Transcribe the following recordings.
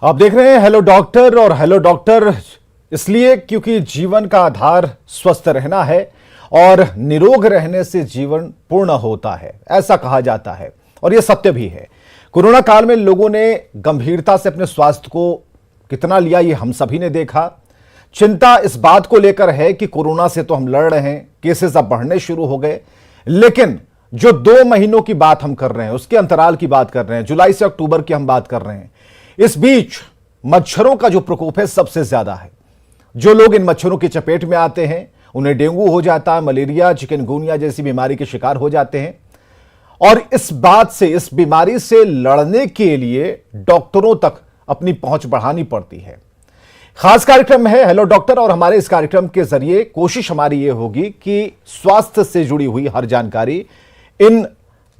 आप देख रहे हैं हेलो डॉक्टर। और हेलो डॉक्टर इसलिए क्योंकि जीवन का आधार स्वस्थ रहना है और निरोग रहने से जीवन पूर्ण होता है, ऐसा कहा जाता है और यह सत्य भी है। कोरोना काल में लोगों ने गंभीरता से अपने स्वास्थ्य को कितना लिया, ये हम सभी ने देखा। चिंता इस बात को लेकर है कि कोरोना से तो हम लड़ रहे हैं, केसेस अब बढ़ने शुरू हो गए, लेकिन जो 2 महीनों की बात हम कर रहे हैं, उसके अंतराल की बात कर रहे हैं, जुलाई से अक्टूबर की हम बात कर रहे हैं, इस बीच मच्छरों का जो प्रकोप है सबसे ज्यादा है। जो लोग इन मच्छरों की चपेट में आते हैं उन्हें डेंगू हो जाता है, मलेरिया, चिकनगुनिया जैसी बीमारी के शिकार हो जाते हैं। और इस बात से, इस बीमारी से लड़ने के लिए डॉक्टरों तक अपनी पहुंच बढ़ानी पड़ती है। खास कार्यक्रम है हेलो डॉक्टर और हमारे इस कार्यक्रम के जरिए कोशिश हमारी यह होगी कि स्वास्थ्य से जुड़ी हुई हर जानकारी, इन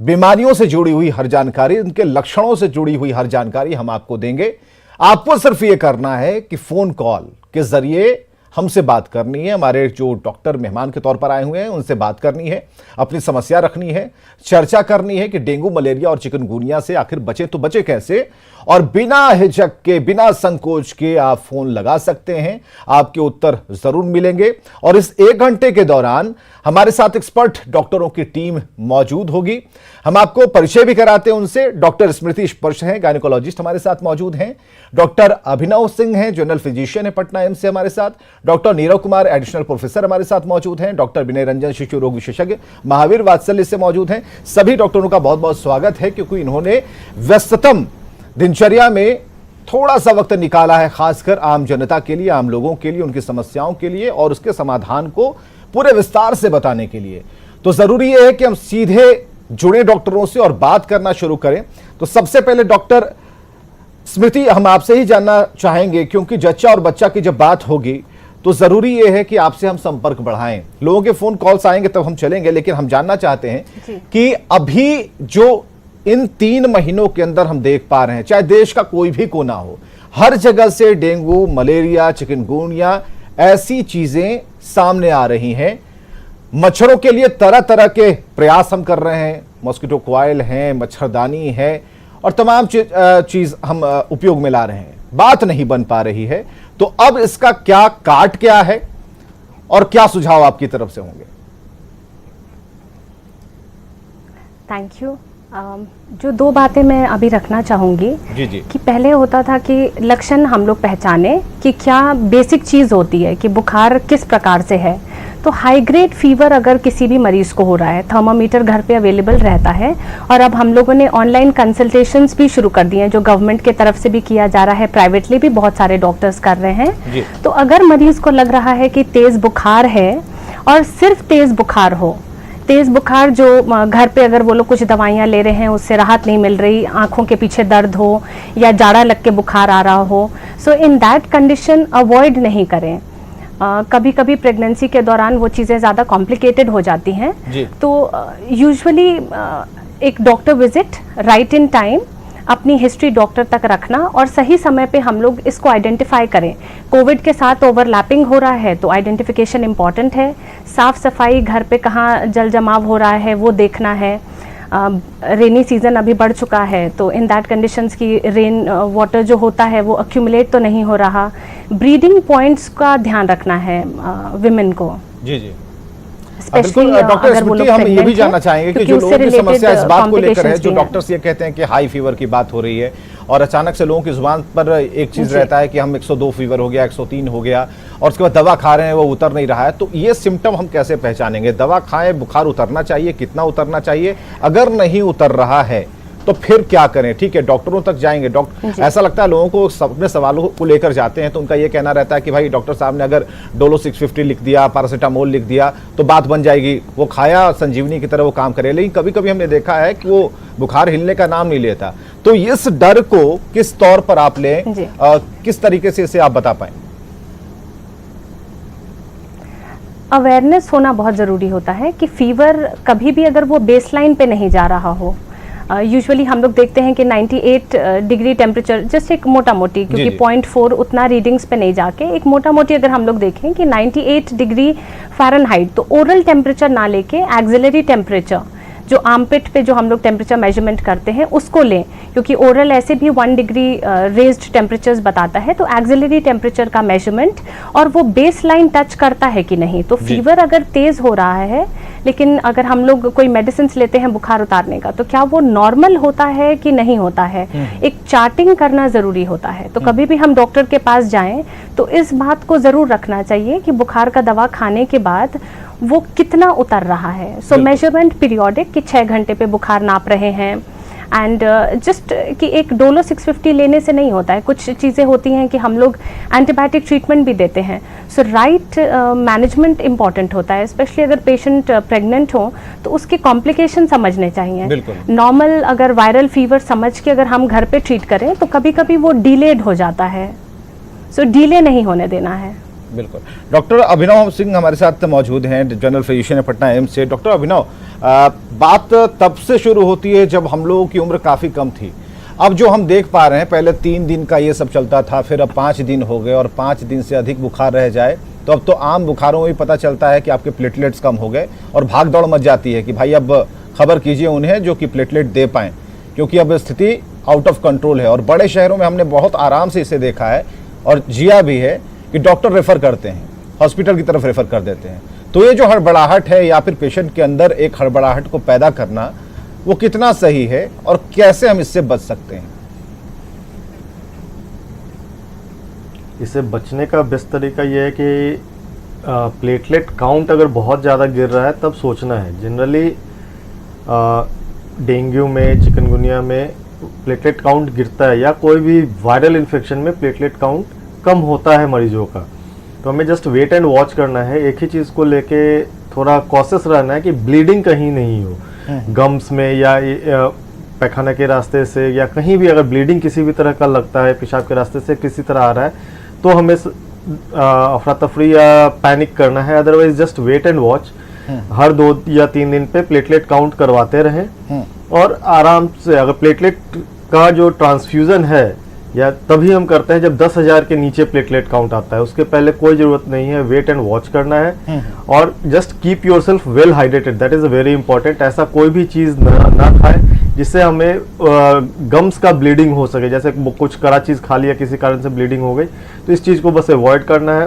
बीमारियों से जुड़ी हुई हर जानकारी, उनके लक्षणों से जुड़ी हुई हर जानकारी हम आपको देंगे। आपको सिर्फ यह करना है कि फोन कॉल के जरिए हमसे बात करनी है। हमारे जो डॉक्टर मेहमान के तौर पर आए हुए हैं उनसे बात करनी है, अपनी समस्या रखनी है, चर्चा करनी है कि डेंगू, मलेरिया और चिकनगुनिया से आखिर बचे तो बचे कैसे। और बिना हिचक के, बिना संकोच के आप फोन लगा सकते हैं, आपके उत्तर जरूर मिलेंगे। और इस 1 घंटे के दौरान हमारे साथ एक्सपर्ट डॉक्टरों की टीम मौजूद होगी। हम आपको परिचय भी कराते हैं उनसे। डॉक्टर स्मृति स्पर्श हैं, गायनेकोलॉजिस्ट हमारे साथ मौजूद हैं। डॉक्टर अभिनव सिंह हैं, जनरल फिजिशियन है पटना एम्स से हमारे साथ। Doctor Nirav Kumar additional professor हमारे साथ मौजूद हैं। डॉक्टर विनय रंजन शिशु रोग विशेषज्ञ महावीर वात्सल्य से मौजूद हैं। सभी डॉक्टरों का बहुत बहुत स्वागत है, क्योंकि इन्होंने व्यस्ततम दिनचर्या में थोड़ा सा वक्त निकाला है, खासकर आम जनता के लिए, आम लोगों के लिए, उनकी समस्याओं के लिए और उसके समाधान को पूरे विस्तार से बताने के लिए। तो जरूरी यह है कि हम सीधे जुड़े डॉक्टरों से और बात करना शुरू करें। तो सबसे पहले डॉक्टर स्मृति, हम आपसे ही जानना चाहेंगे, क्योंकि जच्चा और बच्चा की जब बात होगी तो जरूरी यह है कि आपसे हम संपर्क बढ़ाएं। लोगों के फोन कॉल्स आएंगे तब हम चलेंगे, लेकिन हम जानना चाहते हैं कि अभी जो इन 3 महीनों के अंदर हम देख पा रहे हैं, चाहे देश का कोई भी कोना हो, हर जगह से डेंगू, मलेरिया, चिकनगुनिया ऐसी चीजें सामने आ रही हैं। मच्छरों के लिए तरह तरह के प्रयास हम कर रहे हैं, मॉस्किटो कॉइल है, मच्छरदानी है और तमाम चीज हम उपयोग में ला रहे हैं, बात नहीं बन पा रही है। तो अब इसका क्या काट क्या है और क्या सुझाव आपकी तरफ से होंगे? Thank you. जो 2 बातें मैं अभी रखना चाहूँगी कि पहले होता था कि लक्षण हम लोग पहचाने कि क्या बेसिक चीज़ होती है कि बुखार किस प्रकार से है। तो हाई ग्रेड फीवर अगर किसी भी मरीज़ को हो रहा है, थर्मामीटर घर पे अवेलेबल रहता है और अब हम लोगों ने ऑनलाइन कंसल्टेशंस भी शुरू कर दिए हैं, जो गवर्नमेंट की तरफ से भी किया जा रहा है, प्राइवेटली भी बहुत सारे डॉक्टर्स कर रहे हैं। तो अगर मरीज़ को लग रहा है कि तेज़ बुखार है और सिर्फ तेज़ बुखार हो, तेज़ बुखार जो घर पे अगर वो लोग कुछ दवाइयाँ ले रहे हैं उससे राहत नहीं मिल रही, आंखों के पीछे दर्द हो या जाड़ा लग के बुखार आ रहा हो, सो इन दैट कंडीशन अवॉइड नहीं करें। कभी कभी प्रेगनेंसी के दौरान वो चीज़ें ज़्यादा कॉम्प्लिकेटेड हो जाती हैं, तो यूजुअली एक doctor visit right in time, अपनी हिस्ट्री डॉक्टर तक रखना और सही समय पे हम लोग इसको आइडेंटिफाई करें। कोविड के साथ ओवरलैपिंग हो रहा है तो आइडेंटिफिकेशन इम्पॉर्टेंट है। साफ़ सफाई घर पे कहाँ जल जमाव हो रहा है वो देखना है। रेनी सीज़न अभी बढ़ चुका है तो इन दैट कंडीशंस की रेन वाटर जो होता है वो अक्यूमुलेट तो नहीं हो रहा। ब्रीडिंग पॉइंट्स का ध्यान रखना है विमेन को। जी जी, बिल्कुल। डॉक्टर स्मृति, हम ये भी जानना चाहेंगे कि जो लोगों की समस्या इस बात को लेकर है, जो डॉक्टर्स ये कहते हैं कि हाई फीवर की बात हो रही है और अचानक से लोगों की जुबान पर एक चीज रहता है कि हम 102 फीवर हो गया, 103 हो गया और उसके बाद दवा खा रहे हैं वो उतर नहीं रहा है, तो ये सिम्टम हम कैसे पहचानेंगे? दवा खाएं, बुखार उतरना चाहिए, कितना उतरना चाहिए? अगर नहीं उतर रहा है तो फिर क्या करें? ठीक है, डॉक्टरों तक जाएंगे। डॉक्टर, ऐसा लगता है लोगों को अपने सवालों को लेकर जाते हैं तो उनका ये कहना रहता है कि भाई डॉक्टर साहब ने अगर डोलो 650 लिख दिया, पैरासीटामोल लिख दिया तो बात बन जाएगी, वो खाया संजीवनी की तरह वो काम करे। लेकिन कभी कभी हमने देखा है कि वो बुखार हिलने का नाम नहीं लेता। तो इस डर को किस तौर पर आप लें, किस तरीके से इसे आप बता पाएं? अवेयरनेस होना बहुत ज़रूरी होता है कि फीवर कभी भी अगर वो बेसलाइन पे नहीं जा रहा हो, यूजुअली हम लोग देखते हैं कि 98 डिग्री टेम्परेचर, जस्ट एक मोटा मोटी, क्योंकि 0.4 उतना रीडिंग्स पे नहीं जाके एक मोटा मोटी अगर हम लोग देखें कि 98 डिग्री फ़ारेनहाइट, तो ओरल टेम्परेचर ना लेके एक्सिलरी टेम्परेचर जो आर्मपिट पे जो हम लोग टेम्परेचर मेजरमेंट करते हैं उसको लें, क्योंकि ओरल ऐसे भी 1 डिग्री रेज्ड टेम्परेचर्स बताता है, तो एक्सिलरी टेम्परेचर का मेजरमेंट और वो बेस लाइन टच करता है कि नहीं। तो फीवर अगर तेज हो रहा है, लेकिन अगर हम लोग कोई मेडिसिन लेते हैं बुखार उतारने का, तो क्या वो नॉर्मल होता है कि नहीं होता है, एक चार्टिंग करना जरूरी होता है। तो कभी भी हम डॉक्टर के पास जाएं तो इस बात को जरूर रखना चाहिए कि बुखार का दवा खाने के बाद वो कितना उतर रहा है। सो मेजरमेंट पीरियोडिक कि 6 घंटे पे बुखार नाप रहे हैं, एंड जस्ट कि एक डोलो 650 लेने से नहीं होता है। कुछ चीज़ें होती हैं कि हम लोग एंटीबायोटिक ट्रीटमेंट भी देते हैं। सो राइट मैनेजमेंट इम्पॉर्टेंट होता है, स्पेशली अगर पेशेंट प्रेग्नेंट हो तो उसके कॉम्प्लिकेशन समझने चाहिए। नॉर्मल अगर वायरल फीवर समझ के अगर हम घर पे ट्रीट करें तो कभी कभी वो डिलेड हो जाता है, सो डिले नहीं होने देना है। बिल्कुल। डॉक्टर अभिनव सिंह हमारे साथ मौजूद हैं, जनरल फिजिशियन है पटना एम्स से। डॉक्टर अभिनव, बात तब से शुरू होती है जब हम लोगों की उम्र काफ़ी कम थी। अब जो हम देख पा रहे हैं, पहले 3 दिन का ये सब चलता था, फिर अब 5 दिन हो गए, और 5 दिन से अधिक बुखार रह जाए तो अब तो आम बुखारों में भी पता चलता है कि आपके प्लेटलेट्स कम हो गए, और भाग दौड़ मच जाती है कि भाई अब खबर कीजिए उन्हें जो कि प्लेटलेट दे पाएँ, क्योंकि अब स्थिति आउट ऑफ कंट्रोल है। और बड़े शहरों में हमने बहुत आराम से इसे देखा है और जिया भी है कि डॉक्टर रेफर करते हैं, हॉस्पिटल की तरफ रेफर कर देते हैं। तो ये जो हड़बड़ाहट है या फिर पेशेंट के अंदर एक हड़बड़ाहट को पैदा करना, वो कितना सही है और कैसे हम इससे बच सकते हैं? इससे बचने का बेस्ट तरीका ये है कि प्लेटलेट काउंट अगर बहुत ज़्यादा गिर रहा है तब सोचना है। जनरली डेंगू में, चिकनगुनिया में प्लेटलेट काउंट गिरता है, या कोई भी वायरल इन्फेक्शन में प्लेटलेट काउंट कम होता है मरीजों का। तो हमें जस्ट वेट एंड वॉच करना है। एक ही चीज़ को लेके थोड़ा कॉशियस रहना है कि ब्लीडिंग कहीं नहीं हो, गम्स में या पैखाना के रास्ते से या कहीं भी अगर ब्लीडिंग किसी भी तरह का लगता है, पेशाब के रास्ते से किसी तरह आ रहा है, तो हमें अफरा तफरी या पैनिक करना है। Otherwise just wait and watch, हर 2 या 3 दिन पे प्लेटलेट काउंट करवाते रहें, और आराम से अगर प्लेटलेट का जो ट्रांसफ्यूज़न है या तभी हम करते हैं जब 10,000 के नीचे प्लेटलेट काउंट आता है, उसके पहले कोई ज़रूरत नहीं है। वेट एंड वॉच करना है और just keep yourself well hydrated, that is very important. ऐसा कोई भी चीज़ ना खाए जिससे हमें गम्स का ब्लीडिंग हो सके, जैसे कुछ कड़ा चीज़ खा लिया किसी कारण से ब्लीडिंग हो गई, तो इस चीज़ को बस अवॉइड करना है।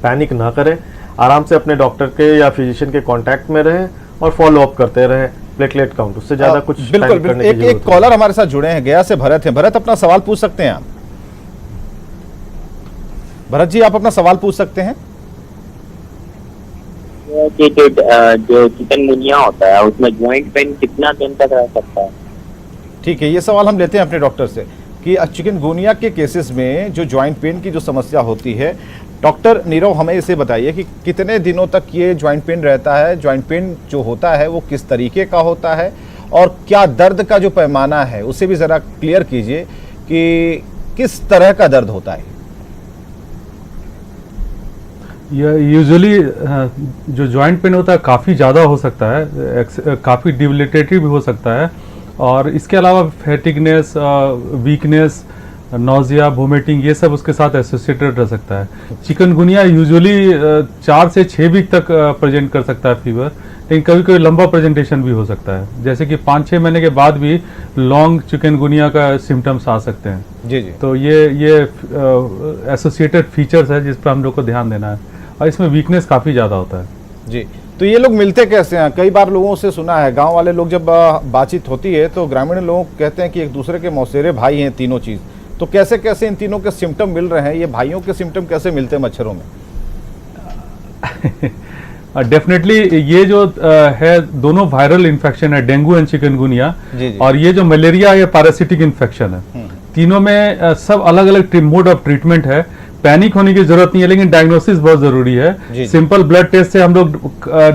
पैनिक ना करें, आराम से अपने डॉक्टर के या फिजिशियन के कांटेक्ट में रहें और फॉलो अप करते रहें प्लेटलेट काउंट, उससे ज्यादा कुछ बिल्कुल करने की एक कॉलर हमारे साथ जुड़े हैं, गया से भरत है। भरत, अपना सवाल पूछ सकते हैं आप। भरत जी, आप अपना सवाल पूछ सकते हैं। जो चिकनगुनिया होता है उसमें ज्वाइंट पेन कितना दिन तक रह सकता है? ठीक है, ये सवाल हम लेते हैं अपने डॉक्टर से कि चिकनगुनिया के केसेस में जो ज्वाइंट पेन की जो समस्या होती है, डॉक्टर नीरव हमें इसे बताइए कि कितने दिनों तक ये ज्वाइंट पेन रहता है, ज्वाइंट पेन जो होता है वो किस तरीके का होता है, और क्या दर्द का जो पैमाना है उसे भी ज़रा क्लियर कीजिए कि किस तरह का दर्द होता है। यूजुअली जो जॉइंट पेन होता है काफ़ी ज़्यादा हो सकता है, काफ़ी डिबिलिटेटिव भी हो सकता है, और इसके अलावा फैटिगनेस, वीकनेस, नोजिया, वोमिटिंग, ये सब उसके साथ एसोसिएटेड रह सकता है। चिकनगुनिया यूजुअली 4 से 6 वीक तक प्रेजेंट कर सकता है फीवर, लेकिन कभी कभी लंबा प्रेजेंटेशन भी हो सकता है, जैसे कि 5-6 महीने के बाद भी लॉन्ग चिकनगुनिया का सिम्टम्स आ सकते हैं। जी जी। तो ये एसोसिएटेड फीचर्स है जिस पर हम लोग को ध्यान देना है, और इसमें वीकनेस काफ़ी ज़्यादा होता है। जी, तो ये लोग मिलते कैसे हैं? कई बार लोगों से सुना है, गांव वाले लोग जब बातचीत होती है तो ग्रामीण लोग कहते हैं कि एक दूसरे के मौसेरे भाई हैं तीनों चीज़। तो कैसे कैसे इन तीनों के सिम्टम मिल रहे हैं? ये भाइयों के सिम्टम कैसे मिलते हैं मच्छरों में? डेफिनेटली ये जो है दोनों वायरल इन्फेक्शन है, डेंगू एंड चिकनगुनिया, और ये जो मलेरिया या पैरासिटिक इन्फेक्शन है, तीनों में सब अलग अलग मोड ऑफ ट्रीटमेंट है। पैनिक होने की जरूरत नहीं है, लेकिन डायग्नोसिस बहुत जरूरी है। सिंपल ब्लड टेस्ट से हम लोग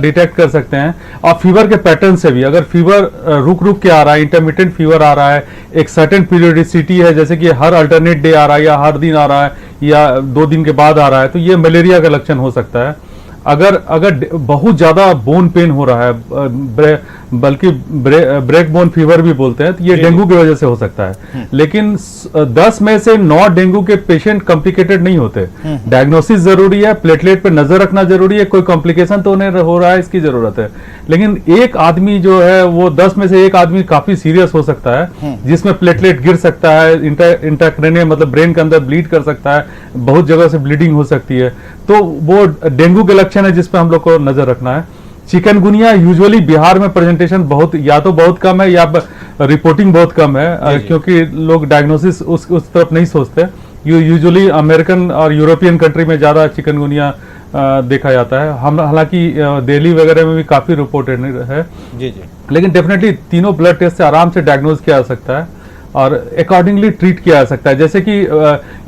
डिटेक्ट कर सकते हैं, और फीवर के पैटर्न से भी। अगर फीवर रुक रुक के आ रहा है, इंटरमिटेंट फीवर आ रहा है, एक सर्टेन पीरियडिसिटी है, जैसे कि हर अल्टरनेट डे आ रहा है या हर दिन आ रहा है या 2 दिन के बाद आ रहा है, तो ये मलेरिया का लक्षण हो सकता है। अगर बहुत ज्यादा बोन पेन हो रहा है, बल्कि ब्रेक बोन फीवर भी बोलते हैं, तो ये डेंगू की वजह से हो सकता है। लेकिन 10 में से 9 डेंगू के पेशेंट कॉम्प्लिकेटेड नहीं होते। डायग्नोसिस जरूरी है, प्लेटलेट पे नजर रखना जरूरी है, कोई कॉम्प्लिकेशन तो नहीं हो रहा है इसकी जरूरत है। लेकिन एक आदमी जो है वो 10 में से एक आदमी काफी सीरियस हो सकता है, जिसमें प्लेटलेट गिर सकता है, इंट्राक्रैनियल मतलब ब्रेन के अंदर ब्लीड कर सकता है, बहुत जगह से ब्लीडिंग हो सकती है। तो वो डेंगू के लक्षण है जिस पे हम लोग को नजर रखना है। चिकनगुनिया यूजुअली बिहार में प्रेजेंटेशन बहुत बहुत कम है या रिपोर्टिंग बहुत कम है, क्योंकि लोग डायग्नोसिस उस तरफ नहीं सोचते। यूजुअली अमेरिकन और यूरोपियन कंट्री में ज्यादा चिकनगुनिया देखा जाता है। हम हालांकि दिल्ली वगैरह में भी काफी रिपोर्टेड है जी। लेकिन डेफिनेटली तीनों ब्लड टेस्ट से आराम से डायग्नोज किया जा सकता है और अकॉर्डिंगली ट्रीट किया जा सकता है। जैसे कि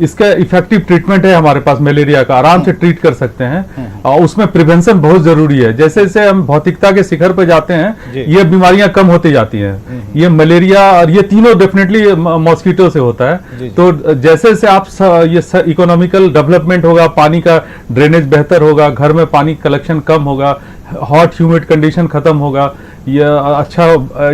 इसका इफेक्टिव ट्रीटमेंट है हमारे पास मलेरिया का, आराम से ट्रीट कर सकते हैं और उसमें प्रिवेंशन बहुत जरूरी है। जैसे जैसे हम भौतिकता के शिखर पर जाते हैं ये बीमारियां कम होती जाती हैं। ये मलेरिया और ये तीनों डेफिनेटली मॉस्किटो से होता है। तो जैसे जैसे आप ये इकोनॉमिकल डेवलपमेंट होगा, पानी का ड्रेनेज बेहतर होगा, घर में पानी कलेक्शन कम होगा, हॉट ह्यूमिड कंडीशन खत्म होगा, ये अच्छा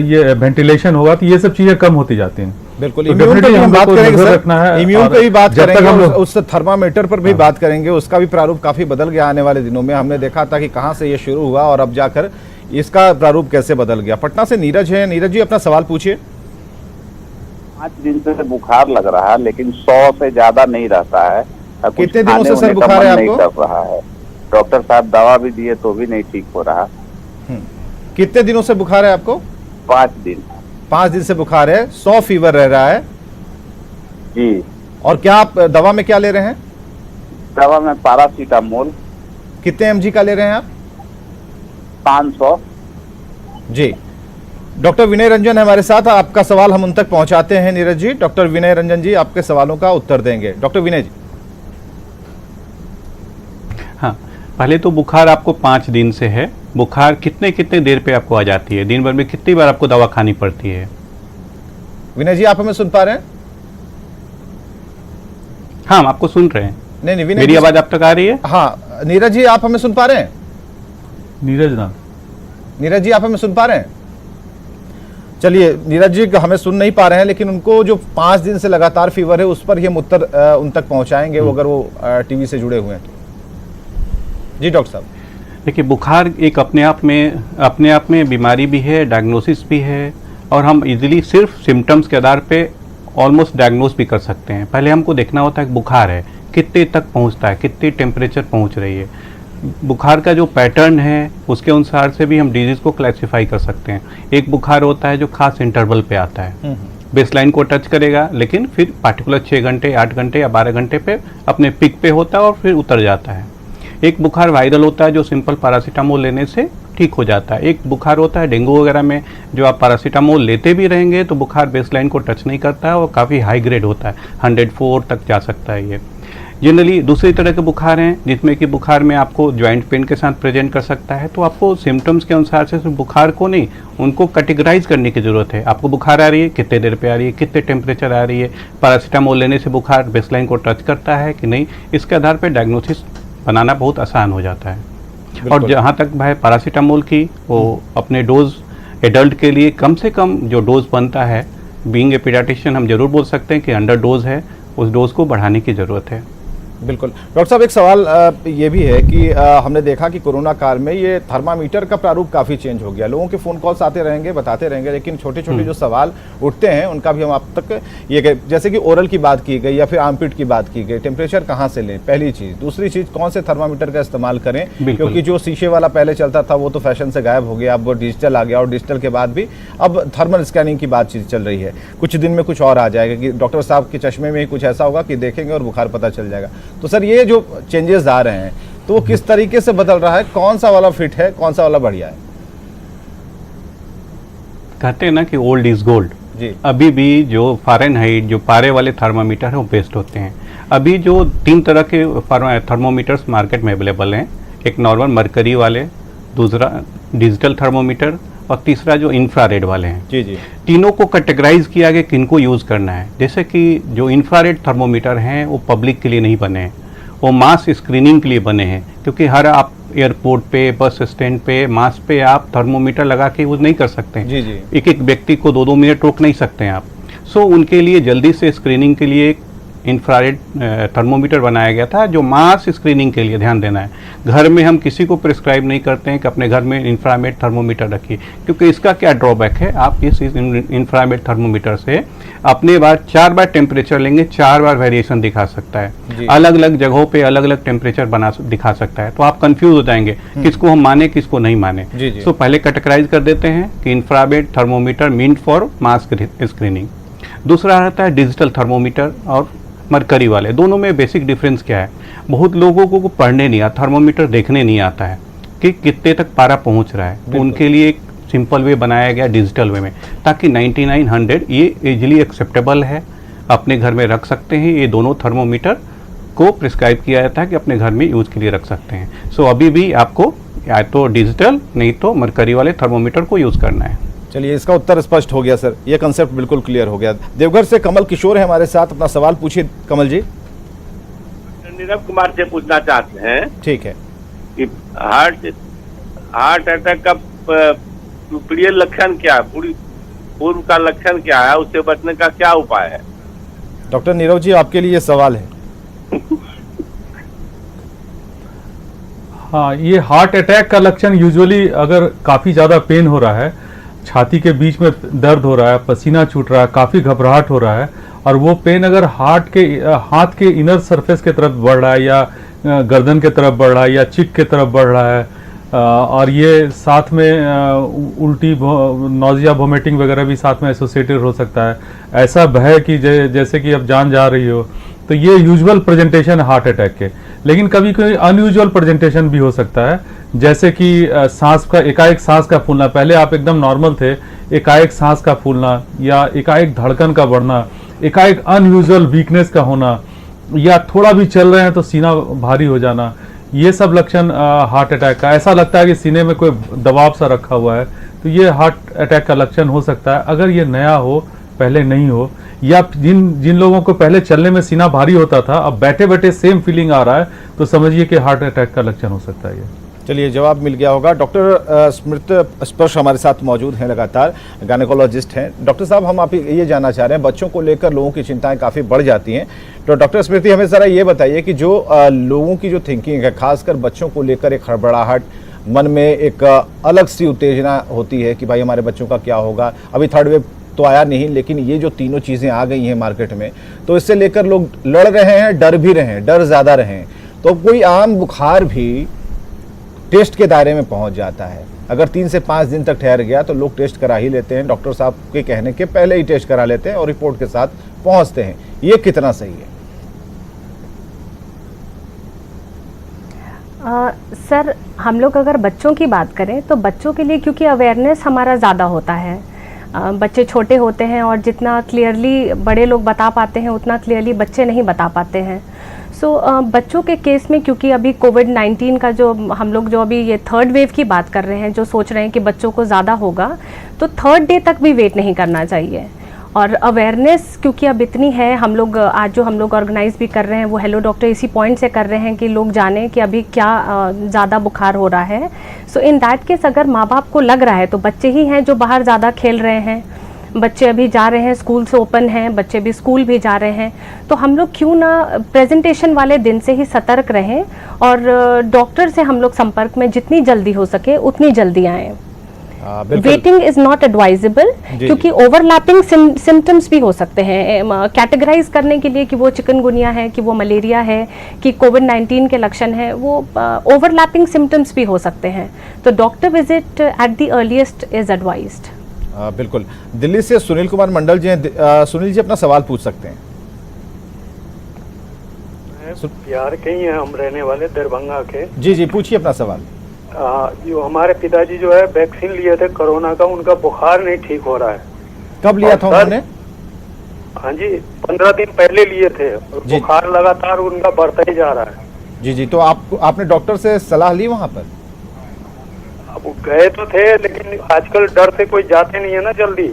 ये वेंटिलेशन होगा, तो ये सब चीजें कम होती जाती हैं। बिल्कुल। तो इम्यून पे भी हम बात करेंगे सर, इम्यून पे भी बात करेंगे, उस थर्मामीटर पर भी बात करेंगे। उसका भी प्रारूप काफी बदल गया आने वाले दिनों में। हमने देखा था कि कहां से ये शुरू हुआ और अब जाकर इसका प्रारूप कैसे बदल गया। पटना से नीरज है। नीरज जी अपना सवाल पूछिए। 5 दिन से बुखार लग रहा है, लेकिन 100 से ज्यादा नहीं रहता है। कितने दिनों से सर बुखार है आपको? नहीं कर रहा है, डॉक्टर साहब दवा भी दिए तो भी नहीं ठीक हो रहा। कितने दिनों से बुखार है आपको? 5 दिन। 5 दिन से बुखार है, 100 फीवर रह रहा है जी। और क्या आप दवा में क्या ले रहे हैं? दवा में पैरासीटामोल। कितने mg का ले रहे हैं आप? 500 जी। डॉक्टर विनय रंजन है हमारे साथ, आपका सवाल हम उन तक पहुंचाते हैं। नीरज जी, डॉक्टर विनय रंजन जी आपके सवालों का उत्तर देंगे। डॉक्टर विनय जी। हाँ, पहले तो बुखार आपको 5 दिन से है। बुखार कितने देर पे आपको आ जाती है? दिन भर में कितनी बार आपको दवा खानी पड़ती है? विनय जी आप हमें सुन पा रहे हैं? हाँ, हम आपको सुन रहे हैं। नहीं विनय, मेरी आवाज आप तक आ रही है? हाँ नीरज जी आप हमें सुन पा रहे हैं? नीरज जी आप हमें सुन पा रहे हैं? चलिए, नीरज जी हमें सुन नहीं पा रहे हैं, लेकिन उनको जो 5 दिन से लगातार फीवर है उस पर ही हम उत्तर उन तक पहुंचाएंगे वो अगर वो टीवी से जुड़े हुए हैं तो। जी डॉक्टर साहब। देखिए, बुखार एक अपने आप में बीमारी भी है, डायग्नोसिस भी है, और हम इजीली सिर्फ सिम्टम्स के आधार पे ऑलमोस्ट डायग्नोस भी कर सकते हैं। पहले हमको देखना होता है कि बुखार है, कितने तक पहुंचता है, कितनी टेम्परेचर पहुंच रही है। बुखार का जो पैटर्न है उसके अनुसार से भी हम डिजीज को क्लासिफाई कर सकते हैं। एक बुखार होता है जो खास इंटरवल पे आता है, बेसलाइन को टच करेगा, लेकिन फिर पार्टिकुलर 6 घंटे, 8 घंटे या 12 घंटे पे अपने पिक पे होता है और फिर उतर जाता है। एक बुखार वायरल होता है जो सिंपल पैरासीटामोल लेने से ठीक हो जाता है। एक बुखार होता है डेंगू वगैरह में, जो आप पैरासीटामोल लेते भी रहेंगे तो बुखार बेसलाइन को टच नहीं करता है और काफ़ी हाई ग्रेड होता है, 104 तक जा सकता है। ये जनरली दूसरी तरह के बुखार हैं जिसमें कि बुखार में आपको जॉइंट पेन के साथ प्रेजेंट कर सकता है। तो आपको सिम्टम्स के अनुसार से बुखार को नहीं, उनको कैटेगराइज करने की ज़रूरत है। आपको बुखार आ रही है, कितने देर पे आ रही है, कितने टेम्परेचर आ रही है, पैरासीटामोल लेने से बुखार बेसलाइन को टच करता है कि नहीं, इसके आधार पर डायग्नोसिस बनाना बहुत आसान हो जाता है। और जहाँ तक भाई पैरासीटामोल की, वो अपने डोज एडल्ट के लिए कम से कम जो डोज बनता है, बीइंग ए पीडियाट्रिशियन हम जरूर बोल सकते हैं कि अंडर डोज है, उस डोज को बढ़ाने की ज़रूरत है। बिल्कुल। डॉक्टर साहब एक सवाल ये भी है कि हमने देखा कि कोरोना काल में ये थर्मामीटर का प्रारूप काफ़ी चेंज हो गया। लोगों के फ़ोन कॉल्स आते रहेंगे, बताते रहेंगे, लेकिन छोटे छोटे जो सवाल उठते हैं उनका भी हम आप तक ये जैसे कि ओरल की बात की गई या फिर आर्मपिट की बात की गई, टेम्परेचर कहाँ से लें, पहली चीज़। दूसरी चीज़, कौन से थर्मामीटर का इस्तेमाल करें, क्योंकि जो शीशे वाला पहले चलता था वो तो फैशन से गायब हो गया, अब वो डिजिटल आ गया और डिजिटल के बाद भी अब थर्मल स्कैनिंग की बातचीत चल रही है। कुछ दिन में कुछ और आ जाएगा कि डॉक्टर साहब के चश्मे में ही कुछ ऐसा होगा कि देखेंगे और बुखार पता चल जाएगा। तो सर ये जो चेंजेस आ रहे हैं तो वो किस तरीके से बदल रहा है, कौन सा वाला फिट है, कौन सा वाला बढ़िया है? कहते हैं ना कि ओल्ड इज गोल्ड जी। अभी भी जो फ़ारेनहाइट, जो पारे वाले थर्मामीटर है वो बेस्ट होते हैं। अभी जो 3 तरह के थर्मोमीटर्स मार्केट में अवेलेबल हैं, एक नॉर्मल मरकरी वाले, दूसरा डिजिटल थर्मोमीटर और तीसरा जो इंफ्रारेड वाले हैं जी जी। तीनों को कैटेगराइज किया गया किनको यूज़ करना है। जैसे कि जो इंफ्रारेड थर्मोमीटर हैं वो पब्लिक के लिए नहीं बने हैं, वो मास स्क्रीनिंग के लिए बने हैं, क्योंकि हर आप एयरपोर्ट पे, बस स्टैंड पे, मास्क पे आप थर्मोमीटर लगा के यूज़ नहीं कर सकते हैं। जी जी। एक एक व्यक्ति को 2-2 मिनट रोक नहीं सकते हैं आप। सो उनके लिए जल्दी से स्क्रीनिंग के लिए एक इंफ्रारेड थर्मोमीटर बनाया गया था, जो मास स्क्रीनिंग के लिए ध्यान देना है। घर में हम किसी को प्रिस्क्राइब नहीं करते हैं कि अपने घर में इंफ्रारेड थर्मोमीटर रखिए, क्योंकि इसका क्या ड्रॉबैक है, आप इस इंफ्रारेड थर्मोमीटर से अपने बार 4 बार टेम्परेचर लेंगे, 4 बार वेरिएशन दिखा सकता है, अलग अलग जगहों पे अलग अलग टेम्परेचर दिखा सकता है। तो आप कंफ्यूज हो जाएंगे किसको हम माने किसको नहीं माने। सो पहले कैटेगराइज कर देते हैं कि infrared thermometer meant for mass screening. दूसरा रहता है डिजिटल थर्मोमीटर और मरकरी वाले। दोनों में बेसिक डिफरेंस क्या है, बहुत लोगों को पढ़ने नहीं आता, थर्मोमीटर देखने नहीं आता है कि कितने तक पारा पहुंच रहा है। तो उनके लिए एक सिंपल वे बनाया गया डिजिटल वे में, ताकि 9900 ये इजीली एक्सेप्टेबल है, अपने घर में रख सकते हैं। ये दोनों थर्मोमीटर को प्रिस्क्राइब किया जाता है कि अपने घर में यूज के लिए रख सकते हैं। सो अभी भी आपको या तो डिजिटल नहीं तो मरकरी वाले थर्मोमीटर को यूज करना है। चलिए, इसका उत्तर स्पष्ट हो गया सर, ये कंसेप्ट बिल्कुल क्लियर हो गया। देवघर से कमल किशोर है हमारे साथ, अपना सवाल पूछिए कमल जी। नीरव कुमार से पूछना चाहते हैं, ठीक है, कि हार्ट अटैक का प्रिय लक्षण क्या है, पूर्व का लक्षण क्या है, उससे बचने का क्या उपाय है? डॉक्टर नीरव जी, आपके लिए ये सवाल है। हाँ, ये हार्ट अटैक का लक्षण यूजुअली अगर काफ़ी ज़्यादा पेन हो रहा है, छाती के बीच में दर्द हो रहा है, पसीना छूट रहा है, काफ़ी घबराहट हो रहा है, और वो पेन अगर हाथ के इनर सरफेस की तरफ बढ़ रहा है या गर्दन के तरफ बढ़ रहा है या चिक के तरफ बढ़ रहा है, और ये साथ में उल्टी, नौजिया, वोमिटिंग वगैरह भी साथ में एसोसिएटेड हो सकता है, ऐसा भय कि जैसे कि अब जान जा रही हो, तो ये यूजुअल प्रेजेंटेशन है हार्ट अटैक के। लेकिन कभी कोई अनयूजुअल प्रेजेंटेशन भी हो सकता है, जैसे कि सांस का एकाएक सांस का फूलना, पहले आप एकदम नॉर्मल थे, एकाएक सांस का फूलना या एकाएक धड़कन का बढ़ना, एकाएक अनयूजुअल वीकनेस का होना, या थोड़ा भी चल रहे हैं तो सीना भारी हो जाना, ये सब लक्षण हार्ट अटैक का। ऐसा लगता है कि सीने में कोई दबाव सा रखा हुआ है, तो ये हार्ट अटैक का लक्षण हो सकता है। अगर ये नया हो, पहले नहीं हो, या जिन लोगों को पहले चलने में सीना भारी होता था, अब बैठे बैठे सेम फीलिंग आ रहा है, तो समझिए कि हार्ट अटैक का लक्षण हो सकता है ये। चलिए, जवाब मिल गया होगा। डॉक्टर स्मृत स्पर्श हमारे साथ मौजूद हैं, लगातार गायनेकोलॉजिस्ट हैं। डॉक्टर साहब, हम आप ये जानना चाह रहे हैं, बच्चों को लेकर लोगों की चिंताएं काफ़ी बढ़ जाती हैं, तो डॉक्टर स्मृति हमें ज़रा ये बताइए कि जो लोगों की जो थिंकिंग है, खासकर बच्चों को लेकर एक हड़बड़ाहट, मन में एक अलग सी उत्तेजना होती है कि भाई हमारे बच्चों का क्या होगा। अभी थर्ड वेव तो आया नहीं, लेकिन ये जो तीनों चीज़ें आ गई हैं मार्केट में, तो इससे लेकर लोग लड़ रहे हैं, डर भी रहे हैं, डर ज़्यादा रहे हैं। तो कोई आम बुखार भी टेस्ट के दायरे में पहुंच जाता है, अगर 3 से 5 दिन तक ठहर गया तो लोग टेस्ट करा ही लेते हैं, डॉक्टर साहब के कहने के पहले ही टेस्ट करा लेते हैं और रिपोर्ट के साथ पहुंचते हैं। ये कितना सही है? सर, हम लोग अगर बच्चों की बात करें तो बच्चों के लिए, क्योंकि अवेयरनेस हमारा ज़्यादा होता है, बच्चे छोटे होते हैं और जितना क्लियरली बड़े लोग बता पाते हैं उतना क्लियरली बच्चे नहीं बता पाते हैं। बच्चों के केस में, क्योंकि अभी कोविड-19 का जो हम लोग जो अभी ये थर्ड वेव की बात कर रहे हैं, जो सोच रहे हैं कि बच्चों को ज़्यादा होगा, तो थर्ड डे तक भी वेट नहीं करना चाहिए। और अवेयरनेस क्योंकि अब इतनी है, हम लोग आज जो हम लोग ऑर्गेनाइज भी कर रहे हैं वो हेलो डॉक्टर इसी पॉइंट से कर रहे हैं कि लोग जानें कि अभी क्या ज़्यादा बुखार हो रहा है। सो इन दैट केस अगर माँ बाप को लग रहा है, तो बच्चे ही हैं जो बाहर ज़्यादा खेल रहे हैं, बच्चे अभी जा रहे हैं, स्कूल से ओपन हैं, बच्चे भी स्कूल भी जा रहे हैं, तो हम लोग क्यों ना प्रेजेंटेशन वाले दिन से ही सतर्क रहें और डॉक्टर से हम लोग संपर्क में जितनी जल्दी हो सके उतनी जल्दी आएँ। वेटिंग इज नॉट एडवाइजेबल, क्योंकि ओवरलैपिंग सिम्टम्स भी हो सकते हैं। कैटेगराइज करने के लिए कि वो चिकनगुनिया है, कि वो मलेरिया है, कि कोविड-19 के लक्षण है, वो ओवरलैपिंग सिम्टम्स भी हो सकते हैं। तो doctor visit at the earliest is advised. बिल्कुल। दिल्ली से सुनील कुमार मंडल जी हैं। सुनील जी, अपना सवाल पूछ सकते हैं। बिहार के ही हैं हम, रहने वाले दरभंगा के। जी जी, पूछिए अपना सवाल। जो हमारे पिताजी जो है वैक्सीन लिए थे कोरोना का, उनका बुखार नहीं ठीक हो रहा है। कब लिया था उन्होंने? हाँ जी, 15 दिन पहले लिए थे, बुखार लगातार उनका बढ़ता ही जा रहा है। जी जी, तो आपने डॉक्टर से सलाह ली वहाँ पर? अब गए तो थे, लेकिन आजकल डर से कोई जाते नहीं है ना जल्दी,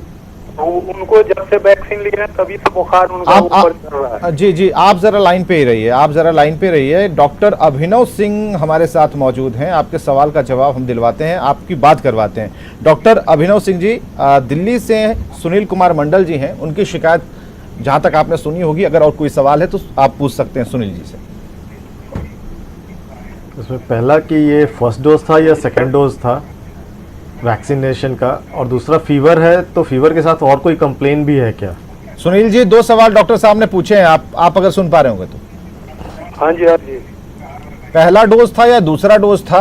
तो उनको जब से वैक्सीन लिए हैं तभी से बुखार उनका ऊपर चल रहा है। जी जी, आप जरा लाइन पे ही रहिए, आप जरा लाइन पे रहिए। डॉक्टर अभिनव सिंह हमारे साथ मौजूद हैं, आपके सवाल का जवाब हम दिलवाते हैं, आपकी बात करवाते हैं। डॉक्टर अभिनव सिंह जी, दिल्ली से सुनील कुमार मंडल जी हैं, उनकी शिकायत जहां तक आपने सुनी होगी, अगर और कोई सवाल है तो आप पूछ सकते हैं सुनील जी से। इसमें पहला कि ये फर्स्ट डोज था या सेकेंड डोज था वैक्सीनेशन का, और दूसरा फीवर है, तो फीवर के साथ और कोई कंप्लेन भी है क्या? सुनील जी, 2 सवाल डॉक्टर साहब ने पूछे हैं, आप अगर सुन पा रहे होंगे तो। हाँ जी, हाँ जी। पहला डोज था या दूसरा डोज था?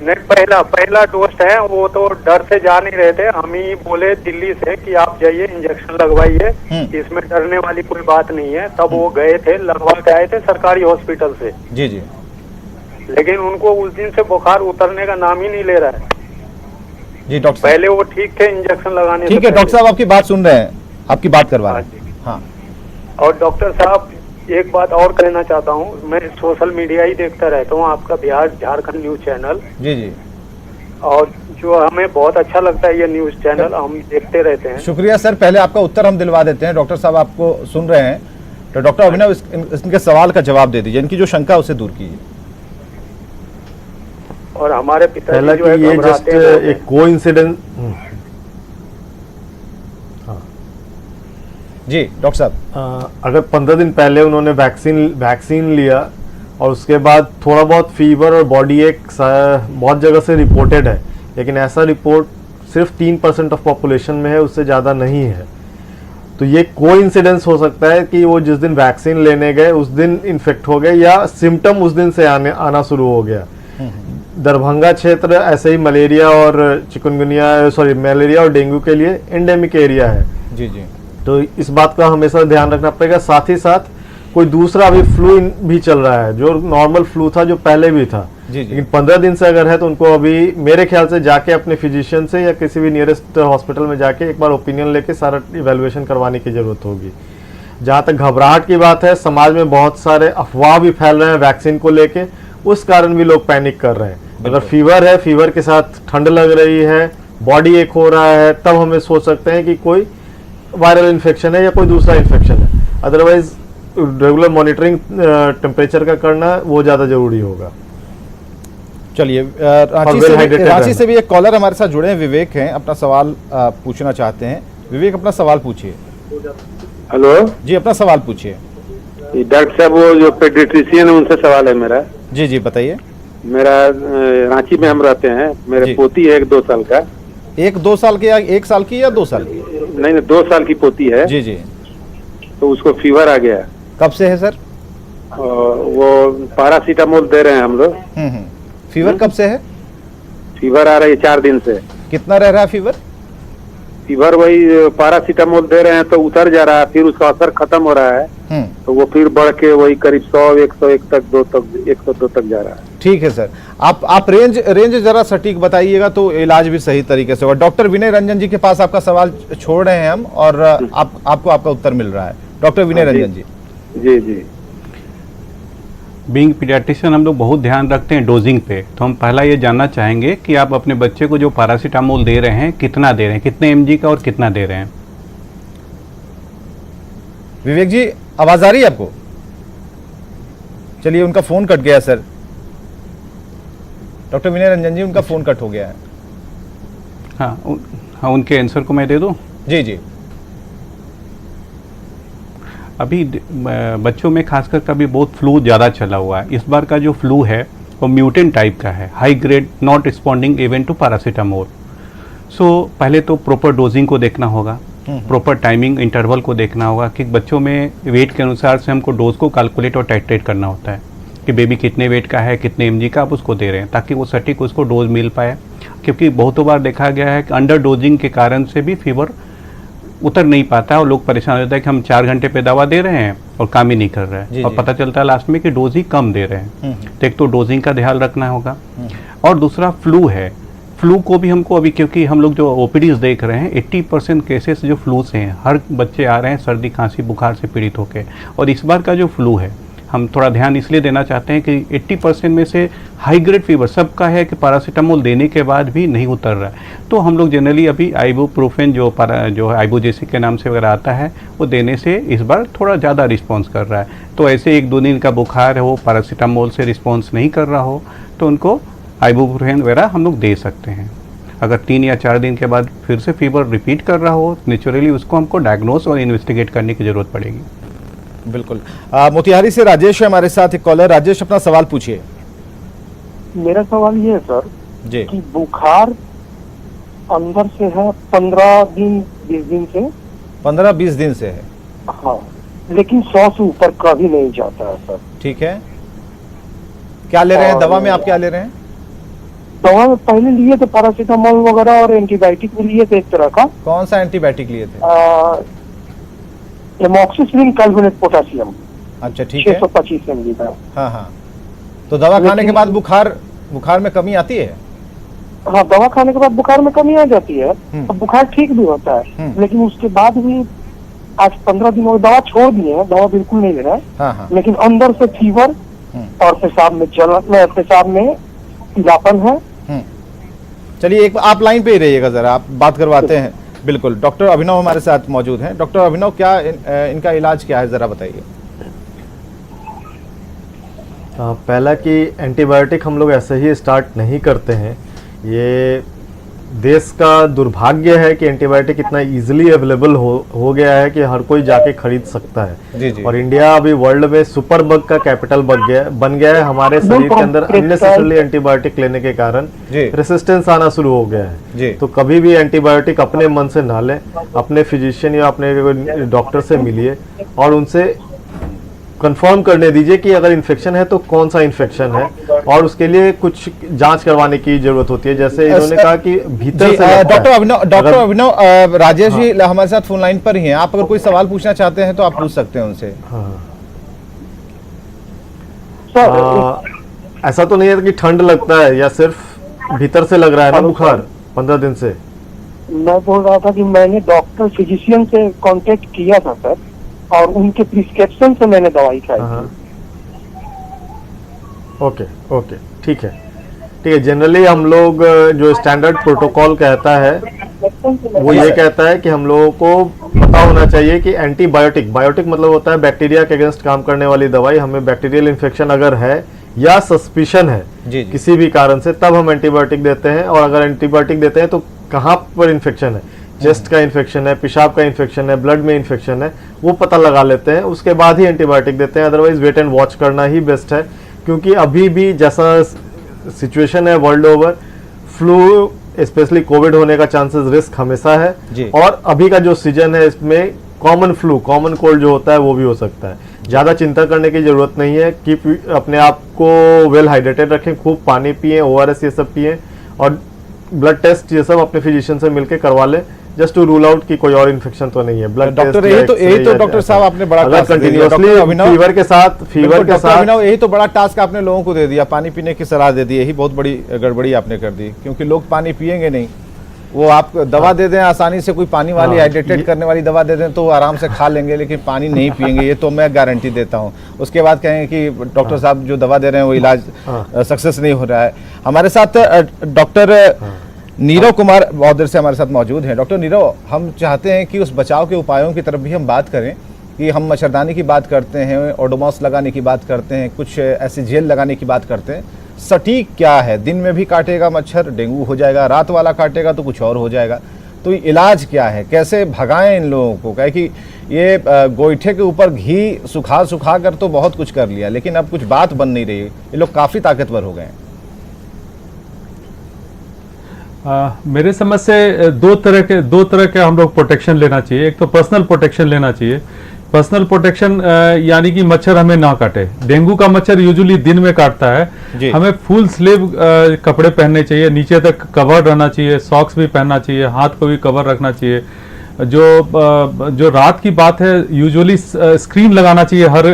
नहीं, पहला डोज है। वो तो डर से जा नहीं रहे थे, हम ही बोले दिल्ली से कि आप जाइए इंजेक्शन लगवाइए, इसमें डरने वाली कोई बात नहीं है। तब वो गए थे, लगवा के आए थे सरकारी हॉस्पिटल से। जी जी। लेकिन उनको उस दिन से बुखार उतरने का नाम ही नहीं ले रहा है। जी डॉक्टर, पहले वो ठीक थे इंजेक्शन लगाने से। ठीक है डॉक्टर साहब, आपकी बात सुन रहे हैं, आपकी बात करवा रहे हैं। हाँ। और डॉक्टर साहब, एक बात और कहना चाहता हूँ, मैं सोशल मीडिया ही देखता रहता हूँ, आपका बिहार झारखंड न्यूज चैनल। जी जी। और जो हमें बहुत अच्छा लगता है ये न्यूज चैनल, हम देखते रहते हैं। शुक्रिया सर, पहले आपका उत्तर हम दिलवा देते हैं। डॉक्टर साहब आपको सुन रहे हैं, तो डॉक्टर अभिनव इनके सवाल का जवाब दे दीजिए, इनकी जो शंका है उसे दूर कीजिए। और हमारे पिताजी पहला जो कि है ये घबराते जस्ट हैं। एक कोइंसिडेंस। जी डॉक्टर साहब, अगर 15 दिन पहले उन्होंने वैक्सीन लिया और उसके बाद थोड़ा बहुत फीवर और बॉडी एक बहुत जगह से रिपोर्टेड है, लेकिन ऐसा रिपोर्ट सिर्फ 3% ऑफ पॉपुलेशन में है, उससे ज़्यादा नहीं है। तो ये कोइंसिडेंस हो सकता है कि वो जिस दिन वैक्सीन लेने गए उस दिन इन्फेक्ट हो गए, या सिम्टम उस दिन से आना शुरू हो गया। दरभंगा क्षेत्र ऐसे ही मलेरिया और मलेरिया और डेंगू के लिए एंडेमिक एरिया है। जी जी। तो इस बात का हमेशा ध्यान रखना पड़ेगा। साथ ही साथ कोई दूसरा अभी फ्लू भी चल रहा है, जो नॉर्मल फ्लू था, जो पहले भी था। जी जी। लेकिन 15 दिन से अगर है तो उनको अभी मेरे ख्याल से जाके अपने फिजिशियन से या किसी भी नियरेस्ट हॉस्पिटल में जाके एक बार ओपिनियन लेके सारा इवेल्युएशन करवाने की जरूरत होगी। जहाँ तक घबराहट की बात है, समाज में बहुत सारे अफवाह भी फैल रहे हैं वैक्सीन को लेके, उस कारण भी लोग पैनिक कर रहे हैं। अगर फीवर है, फीवर के साथ ठंड लग रही है, बॉडी एक हो रहा है, तब हमें सोच सकते हैं कि कोई वायरल इन्फेक्शन है या कोई दूसरा इन्फेक्शन है। अदरवाइज रेगुलर मॉनिटरिंग टेम्परेचर का करना वो ज़्यादा जरूरी होगा। चलिए, रांची से भी एक कॉलर हमारे साथ जुड़े हैं, विवेक हैं, अपना सवाल पूछना चाहते हैं। विवेक, अपना सवाल पूछिए। हेलो जी, अपना सवाल पूछिए। डॉक्टर साहब, वो जो पेडिट्रिशियन है उनसे सवाल है मेरा। जी जी, बताइए। मेरा रांची में हम रहते हैं, मेरे पोती है 1-2 साल का। 1-2 साल की या 1 साल की या 2 साल की? नहीं, 2 साल की पोती है। जी जी। तो उसको फीवर आ गया। कब से है सर? वो पैरासीटामोल दे रहे हैं हम लोग। फीवर कब से है? फीवर आ रही है 4 दिन से। कितना रह रहा है फीवर? फीवर वही पैरासीटामोल दे रहे हैं तो उतर जा रहा है, फिर उसका असर खत्म हो रहा है, तो वो फिर बढ़ के वही करीब 100-101 तक 102 तक जा रहा है। ठीक है सर, आप रेंज जरा सटीक बताइएगा तो इलाज भी सही तरीके से होगा। डॉक्टर विनय रंजन जी के पास आपका सवाल छोड़ रहे हैं हम, और आपको आपका उत्तर मिल रहा है। डॉक्टर विनय रंजन जी। जी जी। बीइंग पीडियाट्रिशियन हम लोग बहुत ध्यान रखते हैं डोजिंग पे, तो हम पहला ये जानना चाहेंगे कि आप अपने बच्चे को जो पैरासीटामोल दे रहे हैं कितना दे रहे हैं, कितने mg का और कितना दे रहे हैं? विवेक जी, आवाज आ रही है आपको? चलिए, उनका फोन कट गया सर। डॉक्टर विनय रंजन जी, उनका फोन कट हो गया है। हाँ, उनके आंसर को मैं दे दूं? जी जी। अभी बच्चों में खासकर कभी बहुत फ्लू ज़्यादा चला हुआ है। इस बार का जो फ्लू है वो म्यूटेंट टाइप का है, high grade not responding even to paracetamol. So पहले तो प्रॉपर डोजिंग को देखना होगा, प्रॉपर टाइमिंग इंटरवल को देखना होगा कि बच्चों में वेट के अनुसार से हमको डोज को कैलकुलेट और टाइट्रेट करना होता है कि बेबी कितने वेट का है, कितने mg का आप उसको दे रहे हैं, ताकि वो सटीक उसको डोज मिल पाए। क्योंकि बहुतों बार देखा गया है कि अंडर डोजिंग के कारण से भी फीवर उतर नहीं पाता और लोग परेशान हो जाते हैं कि हम 4 घंटे पे दवा दे रहे हैं और काम ही नहीं कर रहे हैं, और पता चलता है लास्ट में कि डोज ही कम दे रहे हैं। तो एक तो डोजिंग का ध्यान रखना होगा, और दूसरा फ्लू है। फ्लू को भी हमको अभी, क्योंकि हम लोग जो ओपीडीज देख रहे हैं 80% केसेस जो फ्लू से हैं, हर बच्चे आ रहे हैं सर्दी खांसी बुखार से पीड़ित होकर। और इस बार का जो फ्लू है हम थोड़ा ध्यान इसलिए देना चाहते हैं कि 80% में से हाई ग्रेड फीवर सबका है कि पैरासीटामोल देने के बाद भी नहीं उतर रहा है। तो हम लोग जनरली अभी आइबुप्रोफेन जो आइबोजेसिक के नाम से वगैरह आता है वो देने से इस बार थोड़ा ज़्यादा रिस्पॉन्स कर रहा है। तो ऐसे 1-2 दिन का बुखार हो, पैरासीटामोल से रिस्पॉन्स नहीं कर रहा हो तो उनको आइबुप्रोफेन वगैरह हम लोग दे सकते हैं। अगर 3 या 4 दिन के बाद फिर से फीवर रिपीट कर रहा हो नेचुरली उसको हमको डायग्नोस और इन्वेस्टिगेट करने की ज़रूरत पड़ेगी। बिल्कुल। मोतिहारी से राजेश है हमारे साथ, एक कॉलर। राजेश, अपना सवाल पूछिए। मेरा सवाल ये है सर जी कि बुखार अंदर से है 15 दिन 20 दिन से 15-20 दिन से है। हाँ, लेकिन 100 से ऊपर कभी नहीं जाता है सर। ठीक है, क्या ले रहे हैं दवा में? आप क्या ले रहे हैं दवा में? पहले लिए थे पैरासीटामोल वगैरह और एंटीबायोटिक भी लिए थे एक तरह का। कौन सा एंटीबायोटिक लिए थे? Amoxicillin carbonate potassium. अच्छा, ठीक है। 625 mg का। हाँ हाँ, तो दवा खाने के बाद बुखार में कमी आती है? हाँ, दवा खाने के बाद बुखार में कमी आ जाती है, तो बुखार ठीक भी होता है, लेकिन उसके बाद भी आज 15 दिन हो दवा छोड़ दिए हैं, दवा बिल्कुल नहीं ले रहा है। हाँ। लेकिन अंदर से फीवर और पेशाब में पेशाब में पीलापन है। चलिए, एक आप लाइन पे ही रहिएगा, जरा आप बात करवाते हैं। बिल्कुल, डॉक्टर अभिनव हमारे साथ मौजूद हैं। डॉक्टर अभिनव, क्या इनका इलाज क्या है, जरा बताइए। पहला कि एंटीबायोटिक हम लोग ऐसे ही स्टार्ट नहीं करते हैं। ये देश का दुर्भाग्य है कि एंटीबायोटिक इतना इजीली अवेलेबल हो गया है कि हर कोई जाके खरीद सकता है। जी। और इंडिया अभी वर्ल्ड में सुपर बग का कैपिटल बन गया है। हमारे शरीर के अंदर अननेसेसरली एंटीबायोटिक लेने के कारण रेसिस्टेंस आना शुरू हो गया है। तो कभी भी एंटीबायोटिक अपने मन से ना लें, अपने फिजिशियन या अपने डॉक्टर से मिलिए और उनसे कंफर्म करने दीजिए कि अगर इन्फेक्शन है तो कौन सा इन्फेक्शन है, और उसके लिए कुछ जांच करवाने की जरूरत होती है। जैसे इन्होंने कहा कि भीतर से डॉक्टर अभिनव राजेश जी हमारे साथ फोन लाइन पर ही हैं। आप अगर कोई सवाल पूछना चाहते हैं तो आप पूछ सकते हैं उनसे। ऐसा तो नहीं है कि ठंड लगता है या सिर्फ भीतर से लग रहा है ना बुखार 15 दिन से? मैं बोल रहा था कि मैंने डॉक्टर फिजिशियन से कांटेक्ट किया था सर, और उनके प्रिस्क्रिप्शन से मैंने दवाई खाई थी। ओके, ठीक है। जनरली हम लोग जो स्टैंडर्ड प्रोटोकॉल कहता है वो ये कहता है कि हम लोगों को पता होना चाहिए कि बायोटिक मतलब होता है बैक्टीरिया के अगेंस्ट काम करने वाली दवाई। हमें बैक्टीरियल इन्फेक्शन अगर है या सस्पिशन है किसी भी कारण से, तब हम एंटीबायोटिक देते हैं। और अगर एंटीबायोटिक देते हैं तो कहाँ पर इन्फेक्शन है, चेस्ट का इन्फेक्शन है, पेशाब का इन्फेक्शन है, ब्लड में इन्फेक्शन है, वो पता लगा लेते हैं, उसके बाद ही एंटीबायोटिक देते हैं। अदरवाइज वेट एंड वॉच करना ही बेस्ट है, क्योंकि अभी भी जैसा सिचुएशन है world over, flu specially Covid होने का चांसेस रिस्क हमेशा है। और अभी का जो सीजन है इसमें कॉमन कोल्ड जो होता है वो भी हो सकता है। ज़्यादा चिंता करने की जरूरत नहीं है। कीप अपने आप को वेल हाइड्रेटेड रखें, खूब पानी पिएं, ORS ये सब पिएं, और ब्लड टेस्ट ये सब अपने फिजिशियन से मिलकर करवा लें, जस्ट टू रूल आउट कि कोई और इन्फेक्शन तो नहीं है। ब्लड डॉक्टर यही तो डॉक्टर साहब आपने बड़ा टास्क दे दिया। फीवर के साथ यही तो बड़ा टास्क आपने लोगों को दे दिया, पानी पीने की सलाह दे दी। यही बहुत बड़ी गड़बड़ी आपने कर दी, क्योंकि लोग पानी पिएंगे नहीं। वो आप दवा दे दें आसानी से, कोई पानी वाली हाइड्रेटेड करने वाली दवा दे दें तो आराम से खा लेंगे, लेकिन पानी नहीं पिएंगे, ये तो मैं गारंटी देता हूँ। उसके बाद कहेंगे कि डॉक्टर साहब जो दवा दे रहे हैं वो इलाज सक्सेस नहीं हो रहा है। हमारे साथ डॉक्टर नीरव कुमार बहुत देर से हमारे साथ मौजूद हैं। डॉक्टर नीरव, हम चाहते हैं कि उस बचाव के उपायों की तरफ भी हम बात करें, कि हम मच्छरदानी की बात करते हैं, ओडोमॉस लगाने की बात करते हैं, कुछ ऐसी जेल लगाने की बात करते हैं। सटीक क्या है? दिन में भी काटेगा मच्छर, डेंगू हो जाएगा, रात वाला काटेगा तो कुछ और हो जाएगा। तो इलाज क्या है, कैसे भगाएं इन लोगों को? कहे कि ये गोईठे के ऊपर घी सुखा कर तो बहुत कुछ कर लिया, लेकिन अब कुछ बात बन नहीं रही। ये लोग काफ़ी ताकतवर हो गए हैं। मेरे समझ से दो तरह के हम लोग प्रोटेक्शन लेना चाहिए। एक तो पर्सनल प्रोटेक्शन लेना चाहिए। पर्सनल प्रोटेक्शन यानी कि मच्छर हमें ना काटे। डेंगू का मच्छर यूजुअली दिन में काटता है। हमें फुल स्लीव कपड़े पहनने चाहिए, नीचे तक कवर रहना चाहिए, सॉक्स भी पहनना चाहिए, हाथ को भी कवर रखना चाहिए। जो रात की बात है, यूजुअली स्क्रीन लगाना चाहिए हर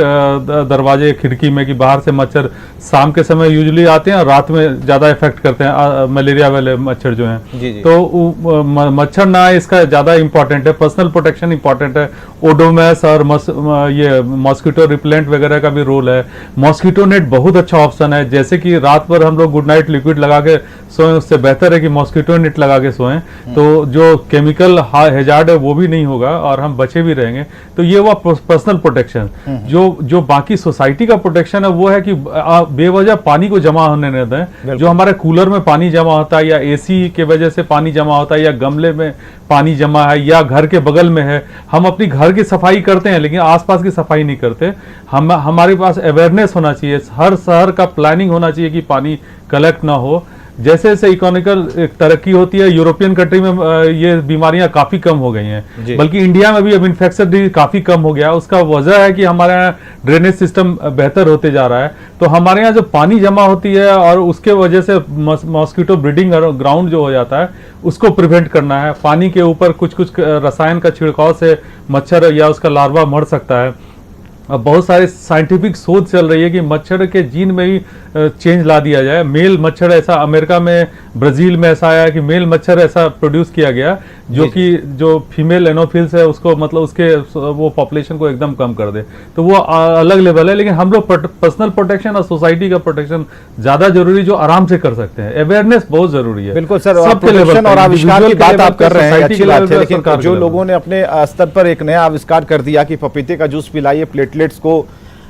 दरवाजे खिड़की में कि बाहर से मच्छर शाम के समय यूजुअली आते हैं और रात में ज़्यादा इफेक्ट करते हैं मलेरिया वाले मच्छर जो हैं। तो मच्छर ना आए इसका ज़्यादा इंपॉर्टेंट है। पर्सनल प्रोटेक्शन इंपॉर्टेंट है। ओडोमस और ये मॉस्किटो रिपेलेंट वगैरह का भी रोल है। मॉस्किटो नेट बहुत अच्छा ऑप्शन है। जैसे कि रात भर हम लोग गुड नाइट लिक्विड लगा के सोएं, उससे बेहतर है कि मॉस्किटो नेट लगा के सोएं, तो जो केमिकल हैजार्ड है वो भी नहीं होगा और हम बचे भी रहेंगे। तो ये हुआ पर्सनल प्रोटेक्शन। जो बाकी सोसाइटी का प्रोटेक्शन है वो है कि बेवजह पानी को जमा होने न दें। जो हमारे कूलर में पानी जमा होता है या एसी के वजह से पानी जमा होता है या गमले में पानी जमा है या घर के बगल में है, हम अपनी घर की सफाई करते हैं लेकिन आसपास की सफाई नहीं करते। हमारे पास अवेयरनेस होना चाहिए, हर शहर का प्लानिंग होना चाहिए कि पानी कलेक्ट ना हो। जैसे जैसे इकोनॉमिकल तरक्की होती है, यूरोपियन कंट्री में ये बीमारियां काफी कम हो गई हैं, बल्कि इंडिया में भी अब इन्फेक्शन भी काफी कम हो गया। उसका वजह है कि हमारे यहाँ ड्रेनेज सिस्टम बेहतर होते जा रहा है। तो हमारे यहाँ जो पानी जमा होती है और उसके वजह से मॉस्किटो ब्रीडिंग ग्राउंड जो हो जाता है उसको प्रिवेंट करना है। पानी के ऊपर कुछ कुछ रसायन का छिड़काव से मच्छर या उसका लार्वा मर सकता है। अब बहुत सारे साइंटिफिक शोध चल रही है कि मच्छर के जीन में ही चेंज ला दिया जाए। मेल मच्छर ऐसा अमेरिका में, ब्राजील में ऐसा आया कि मेल मच्छर ऐसा प्रोड्यूस किया गया जो फीमेल एनोफिल्स है उसको मतलब उसके वो पॉपुलेशन को एकदम कम कर दे। तो वो अलग लेवल है। लेकिन हम लोग पर्सनल प्रोटेक्शन और सोसाइटी का प्रोटेक्शन ज्यादा जरूरी, जो आराम से कर सकते हैं। अवेयरनेस बहुत जरूरी है। बिल्कुल सर, सबके लेवल और आविष्कार की बात आप कर रहे हैं, अच्छी बात है। लेकिन जो लोगों ने अपने स्तर पर एक नया आविष्कार कर दिया कि पपीते का जूस पिलाइए, प्लेटलेट्स को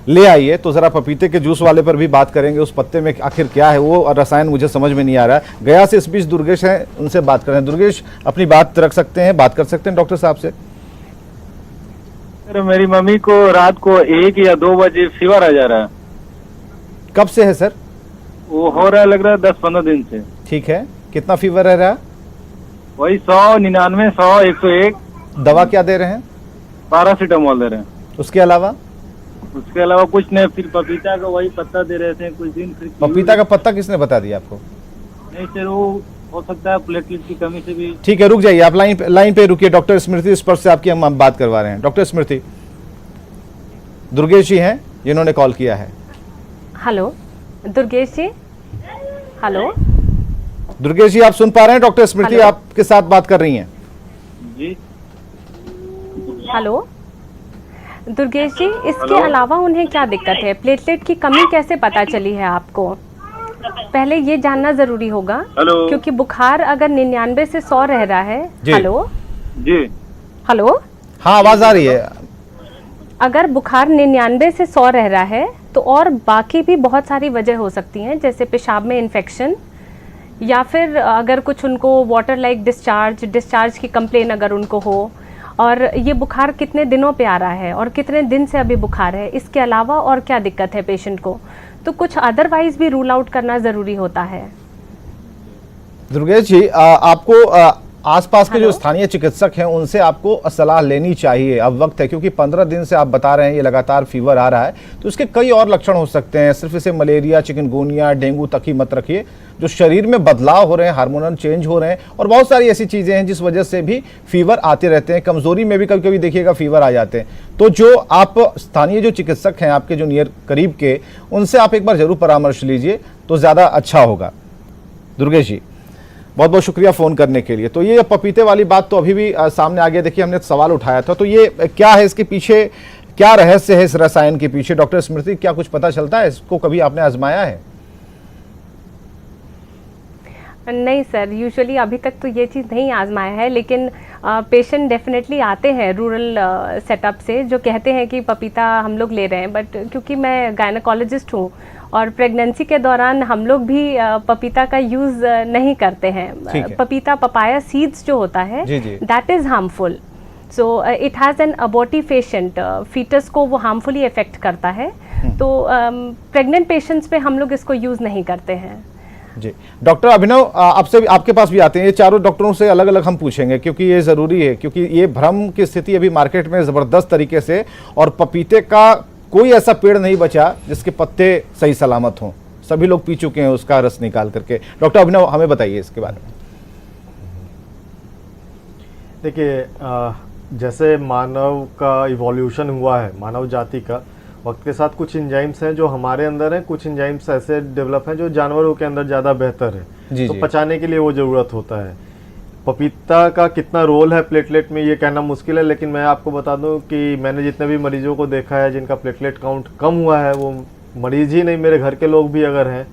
ले आइए, तो जरा पपीते के जूस वाले पर भी बात करेंगे। उस पत्ते में आखिर क्या है वो रसायन मुझे समझ में नहीं आ रहा है। गया से इस बीच दुर्गेश हैं, उनसे बात करें। दुर्गेश, अपनी बात रख सकते हैं, बात कर सकते हैं डॉक्टर साहब से। सर, मेरी मम्मी को रात को 1 या 2 बजे फीवर आ जा रहा है। कब से है सर? वो हो रहा है, लग रहा है 10-15 दिन से। ठीक है, कितना फीवर रह रहा है? वही 100, 99, 100, 101। दवा क्या दे रहे हैं? पैरासीटामोल दे रहे हैं। उसके अलावा कुछ नहीं। फिर पपीता का वही पत्ता दे रहे थे कुछ दिन। फिर पपीता का पत्ता किसने बता दिया आपको? नहीं सर, वो हो सकता है प्लेटलेट की कमी से भी। ठीक है, रुक जाइए, आप लाइन पे रुकिए। डॉक्टर स्मृति स्पर्श से आपकी हम बात करवा रहे हैं। डॉक्टर स्मृति, दुर्गेश जी हैं जिन्होंने कॉल किया है। हेलो दुर्गेश जी। हेलो दुर्गेश जी, आप सुन पा रहे हैं? डॉक्टर स्मृति आपके साथ बात कर रही हैं जी। हेलो दुर्गेश जी, इसके अलावा उन्हें क्या दिक्कत है? प्लेटलेट की कमी कैसे पता चली है आपको? पहले ये जानना जरूरी होगा। क्योंकि बुखार अगर 99 से 100 रह रहा है। हेलो जी। हेलो, हाँ आवाज आ रही है। अगर बुखार 99 से 100 रह रहा है तो और बाकी भी बहुत सारी वजह हो सकती हैं, जैसे पेशाब में इन्फेक्शन या फिर अगर कुछ उनको वाटर लाइक डिस्चार्ज की कंप्लेन अगर उनको हो, और ये बुखार कितने दिनों पे आ रहा है और कितने दिन से अभी बुखार है, इसके अलावा और क्या दिक्कत है पेशेंट को, तो कुछ अदरवाइज भी रूल आउट करना ज़रूरी होता है। दुर्गेश जी, आपको आसपास के जो स्थानीय चिकित्सक हैं उनसे आपको सलाह लेनी चाहिए। अब वक्त है, क्योंकि 15 दिन से आप बता रहे हैं ये लगातार फीवर आ रहा है, तो इसके कई और लक्षण हो सकते हैं। सिर्फ इसे मलेरिया, चिकनगुनिया, डेंगू तक ही मत रखिए। जो शरीर में बदलाव हो रहे हैं, हार्मोनल चेंज हो रहे हैं और बहुत सारी ऐसी चीजें हैं जिस वजह से भी फीवर आते रहते हैं। कमजोरी में भी कभी कभी देखिएगा फीवर आ जाते हैं। तो जो आप स्थानीय जो चिकित्सक हैं आपके जो नियर करीब के, उनसे आप एक बार जरूर परामर्श लीजिए तो ज्यादा अच्छा होगा। दुर्गेश जी, बहुत बहुत शुक्रिया फोन करने के लिए। तो ये पपीते वाली बात तो अभी भी सामने आ गया। देखिए, हमने सवाल उठाया था, तो ये क्या है, इसके पीछे क्या रहस्य है, इस रसायन के पीछे? डॉक्टर स्मृति, क्या कुछ पता चलता है? इसको कभी आपने आजमाया है? नहीं सर, यूजुअली अभी तक तो ये चीज़ नहीं आजमाया है, लेकिन पेशेंट डेफिनेटली आते हैं रूरल सेटअप से जो कहते हैं कि पपीता हम लोग ले रहे हैं। बट क्योंकि मैं गायनेकोलॉजिस्ट हूँ और प्रेगनेंसी के दौरान हम लोग भी पपीता का यूज़ नहीं करते हैं। पपीता, पपाया सीड्स जो होता है that is harmful. So it has an abortifacient, foetus को वो हार्मफुली इफेक्ट करता है। तो प्रेग्नेंट पेशेंट्स पे हम लोग इसको यूज़ नहीं करते हैं। जी, डॉक्टर अभिनव, आपसे आपके पास भी आते हैं। ये चारों डॉक्टरों से अलग अलग हम पूछेंगे क्योंकि ये जरूरी है, क्योंकि ये भ्रम की स्थिति अभी मार्केट में जबरदस्त तरीके से, और पपीते का कोई ऐसा पेड़ नहीं बचा जिसके पत्ते सही सलामत हों। सभी लोग पी चुके हैं उसका रस निकाल करके। डॉक्टर अभिनव, हमें बताइए इसके बारे में। देखिए जैसे मानव का इवोल्यूशन हुआ है, मानव जाति का, वक्त के साथ कुछ एंजाइम्स हैं जो हमारे अंदर हैं, कुछ एंजाइम्स ऐसे डेवलप हैं जो जानवरों के अंदर ज़्यादा बेहतर है, तो पचाने के लिए वो ज़रूरत होता है। पपीता का कितना रोल है प्लेटलेट में ये कहना मुश्किल है, लेकिन मैं आपको बता दूं कि मैंने जितने भी मरीजों को देखा है जिनका प्लेटलेट काउंट कम हुआ है, वो मरीज ही नहीं, मेरे घर के लोग भी अगर हैं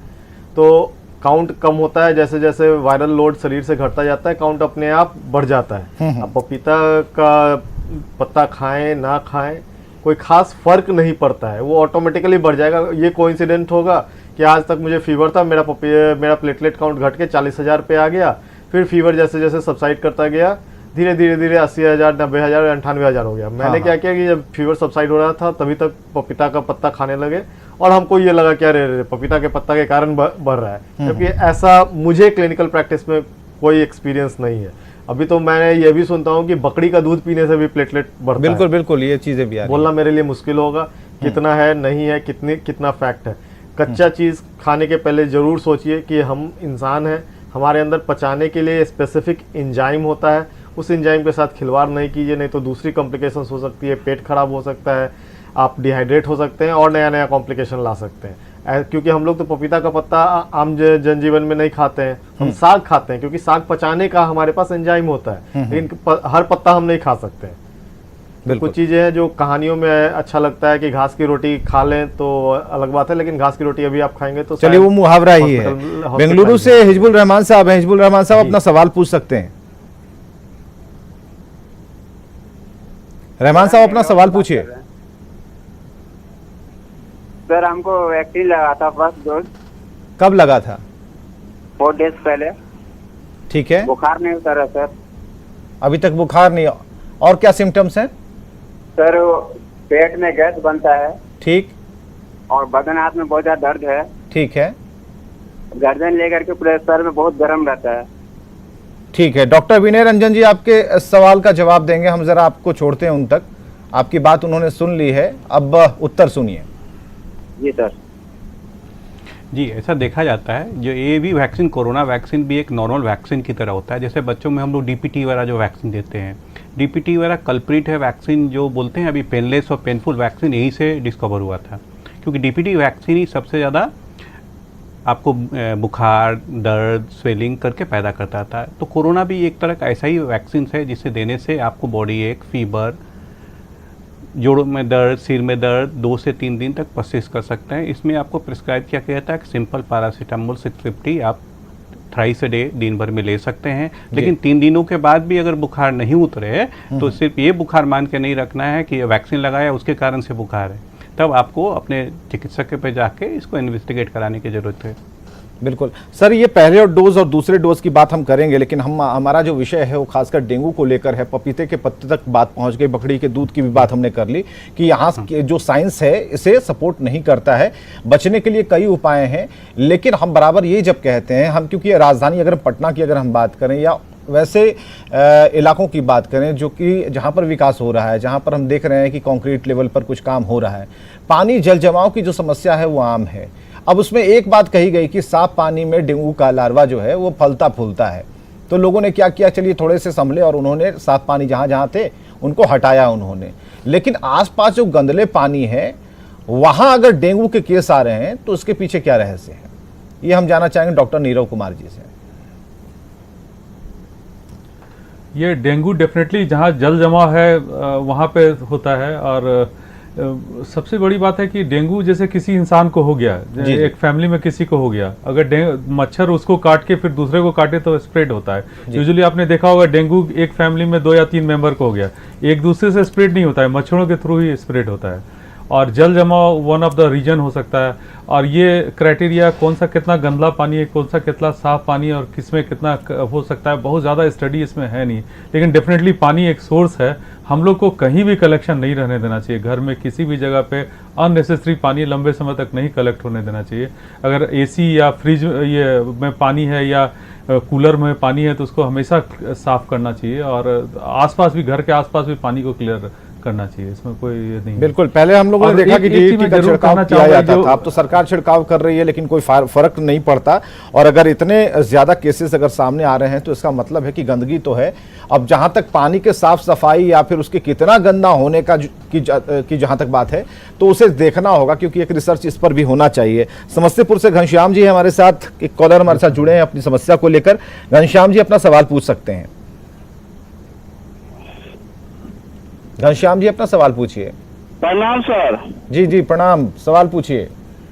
तो काउंट कम होता है। जैसे जैसे वायरल लोड शरीर से घटता जाता है, काउंट अपने आप बढ़ जाता है। अब पपीता का पत्ता खाएं ना खाएं कोई खास फर्क नहीं पड़ता है, वो ऑटोमेटिकली बढ़ जाएगा। ये कोइंसिडेंट होगा कि आज तक मुझे फीवर था, मेरा प्लेटलेट काउंट घट के 40,000 पे आ गया, फिर फीवर जैसे जैसे सबसाइड करता गया, धीरे धीरे 80,000, 90,000, 98,000 हो गया। मैंने क्या किया कि जब फीवर सबसाइड हो रहा था तभी तक पपीता का पत्ता खाने लगे, और हमको ये लगा क्या रे पपीता के पत्ता के कारण बढ़ रहा है, क्योंकि ऐसा मुझे क्लिनिकल प्रैक्टिस में कोई एक्सपीरियंस नहीं है। अभी तो मैं ये भी सुनता हूँ कि बकरी का दूध पीने से भी प्लेटलेट बढ़ता है। बिल्कुल बिल्कुल, ये चीजें भी बोलना मेरे लिए मुश्किल होगा कितना है नहीं है, कितना फैक्ट है। कच्चा चीज खाने के पहले जरूर सोचिए कि हम इंसान हैं, हमारे अंदर पचाने के लिए स्पेसिफिक एंजाइम होता है, उस एंजाइम के साथ खिलवाड़ नहीं कीजिए, नहीं तो दूसरी कॉम्प्लिकेशंस हो सकती है, पेट खराब हो सकता है, आप डिहाइड्रेट हो सकते हैं और नया कॉम्प्लिकेशन ला सकते हैं। क्योंकि हम लोग तो पपीता का पत्ता आम जनजीवन में नहीं खाते हैं, हम साग खाते हैं, क्योंकि साग पचाने का हमारे पास एंजाइम होता है, लेकिन हर पत्ता हम नहीं खा सकते हैं। कुछ चीजें हैं जो कहानियों में अच्छा लगता है कि घास की रोटी खा लें तो अलग बात है, लेकिन घास की रोटी अभी आप खाएंगे तो चलिए वो मुहावरा ही है। बेंगलुरु से हिजबुल रहमान साहब हैं। हिजबुल रहमान साहब अपना सवाल पूछ सकते हैं। रहमान साहब अपना सवाल पूछिए। सर हमको वैक्सीन लगा था फर्स्ट डोज। कब लगा था? 4 डेज पहले। ठीक है। बुखार नहीं उतरा सर। अभी तक बुखार नहीं। और क्या सिम्टम्स हैं? सर पेट में गैस बनता है। ठीक। और बदन हाथ में बहुत ज्यादा दर्द है। ठीक है। गर्दन लेकर के पूरे सर में बहुत गर्म रहता है। ठीक है। डॉक्टर विनय रंजन जी आपके सवाल का जवाब देंगे। हम जरा आपको छोड़ते हैं उन तक, आपकी बात उन्होंने सुन ली है, अब उत्तर सुनिए। जी सर। जी, ऐसा देखा जाता है जो ये भी वैक्सीन, कोरोना वैक्सीन भी एक नॉर्मल वैक्सीन की तरह होता है। जैसे बच्चों में हम लोग डीपीटी वाला जो वैक्सीन देते हैं, डीपीटी वाला कल्प्रिट है वैक्सीन जो बोलते हैं, अभी पेनलेस और पेनफुल वैक्सीन यहीं से डिस्कवर हुआ था, क्योंकि डीपीटी वैक्सीन ही सबसे ज़्यादा आपको बुखार, दर्द, स्वेलिंग करके पैदा करता था। तो कोरोना भी एक तरह का ऐसा ही वैक्सीन है जिसे देने से आपको बॉडी एक, फीवर, जोड़ों में दर्द, सिर में दर्द 2 से 3 दिन तक परसिस्ट कर सकते हैं। इसमें आपको प्रिस्क्राइब किया गया था कि सिंपल पैरासीटामोल 650 आप थ्राइस अ डे दिन भर में ले सकते हैं। लेकिन 3 दिनों के बाद भी अगर बुखार नहीं उतरे तो सिर्फ ये बुखार मान के नहीं रखना है कि वैक्सीन लगाया उसके कारण से बुखार है, तब आपको अपने चिकित्सक पे जाके इसको इन्वेस्टिगेट कराने की जरूरत है। बिल्कुल सर, ये पहले डोज और दूसरे डोज की बात हम करेंगे, लेकिन हमारा जो विषय है वो खासकर डेंगू को लेकर है। पपीते के पत्ते तक बात पहुंच गई, बकरी के दूध की भी बात हमने कर ली कि यहाँ जो साइंस है इसे सपोर्ट नहीं करता है। बचने के लिए कई उपाय हैं, लेकिन हम बराबर ये जब कहते हैं, हम क्योंकि राजधानी अगर पटना की अगर हम बात करें या वैसे इलाकों की बात करें जो कि जहाँ पर विकास हो रहा है, जहाँ पर हम देख रहे हैं कि कंक्रीट लेवल पर कुछ काम हो रहा है, पानी जल जमाव की जो समस्या है वो आम है। अब उसमें एक बात कही गई कि साफ पानी में डेंगू का लार्वा जो है वो फलता फूलता है, तो लोगों ने क्या किया, चलिए थोड़े से संभले और उन्होंने साफ पानी जहाँ जहाँ थे उनको हटाया उन्होंने। लेकिन आसपास जो गंदले पानी है वहाँ अगर डेंगू के केस आ रहे हैं तो उसके पीछे क्या रहस्य है, ये हम जानना चाहेंगे डॉक्टर नीरव कुमार जी से। ये डेंगू डेफिनेटली जहाँ जल जमाव है वहाँ पे होता है। और सबसे बड़ी बात है कि डेंगू जैसे किसी इंसान को हो गया, एक फैमिली में किसी को हो गया, अगर मच्छर उसको काट के फिर दूसरे को काटे तो स्प्रेड होता है। यूजुअली आपने देखा होगा डेंगू एक फैमिली में 2 या 3 मेंबर को हो गया, एक दूसरे से स्प्रेड नहीं होता है, मच्छरों के थ्रू ही स्प्रेड होता है। और जल जमाव वन ऑफ द रीजन हो सकता है। और ये क्राइटेरिया कौन सा कितना गंदा पानी है, कौन सा कितना साफ पानी और किसमें कितना हो सकता है, बहुत ज़्यादा स्टडी इसमें है नहीं, लेकिन डेफिनेटली पानी एक सोर्स है। हम लोग को कहीं भी कलेक्शन नहीं रहने देना चाहिए, घर में किसी भी जगह पे अननेसेसरी पानी लंबे समय तक नहीं कलेक्ट होने देना चाहिए। अगर एसी या फ्रिज ये में पानी है या कूलर में पानी है तो उसको हमेशा साफ करना चाहिए। और आसपास भी, घर के आसपास भी पानी को क्लियर करना चाहिए, इसमें कोई ये नहीं। बिल्कुल, पहले हम लोगों ने देखा कि डीडीटी का छिड़काव किया जाता था, अब तो सरकार छिड़काव कर रही है लेकिन कोई फर्क नहीं पड़ता। और अगर इतने ज्यादा केसेस अगर सामने आ रहे हैं तो इसका मतलब है कि गंदगी तो है। अब जहां तक पानी के साफ सफाई या फिर उसके कितना गंदा होने का की जहां तक बात है तो उसे देखना होगा, क्योंकि एक रिसर्च इस पर भी होना चाहिए। समस्तीपुर से घनश्याम जी हमारे साथ, एक कॉलर हमारे साथ जुड़े हैं अपनी समस्या को लेकर। घनश्याम जी अपना सवाल पूछ सकते हैं। घनश्याम जी अपना सवाल पूछिए। प्रणाम सर। जी जी प्रणाम, सवाल पूछिए।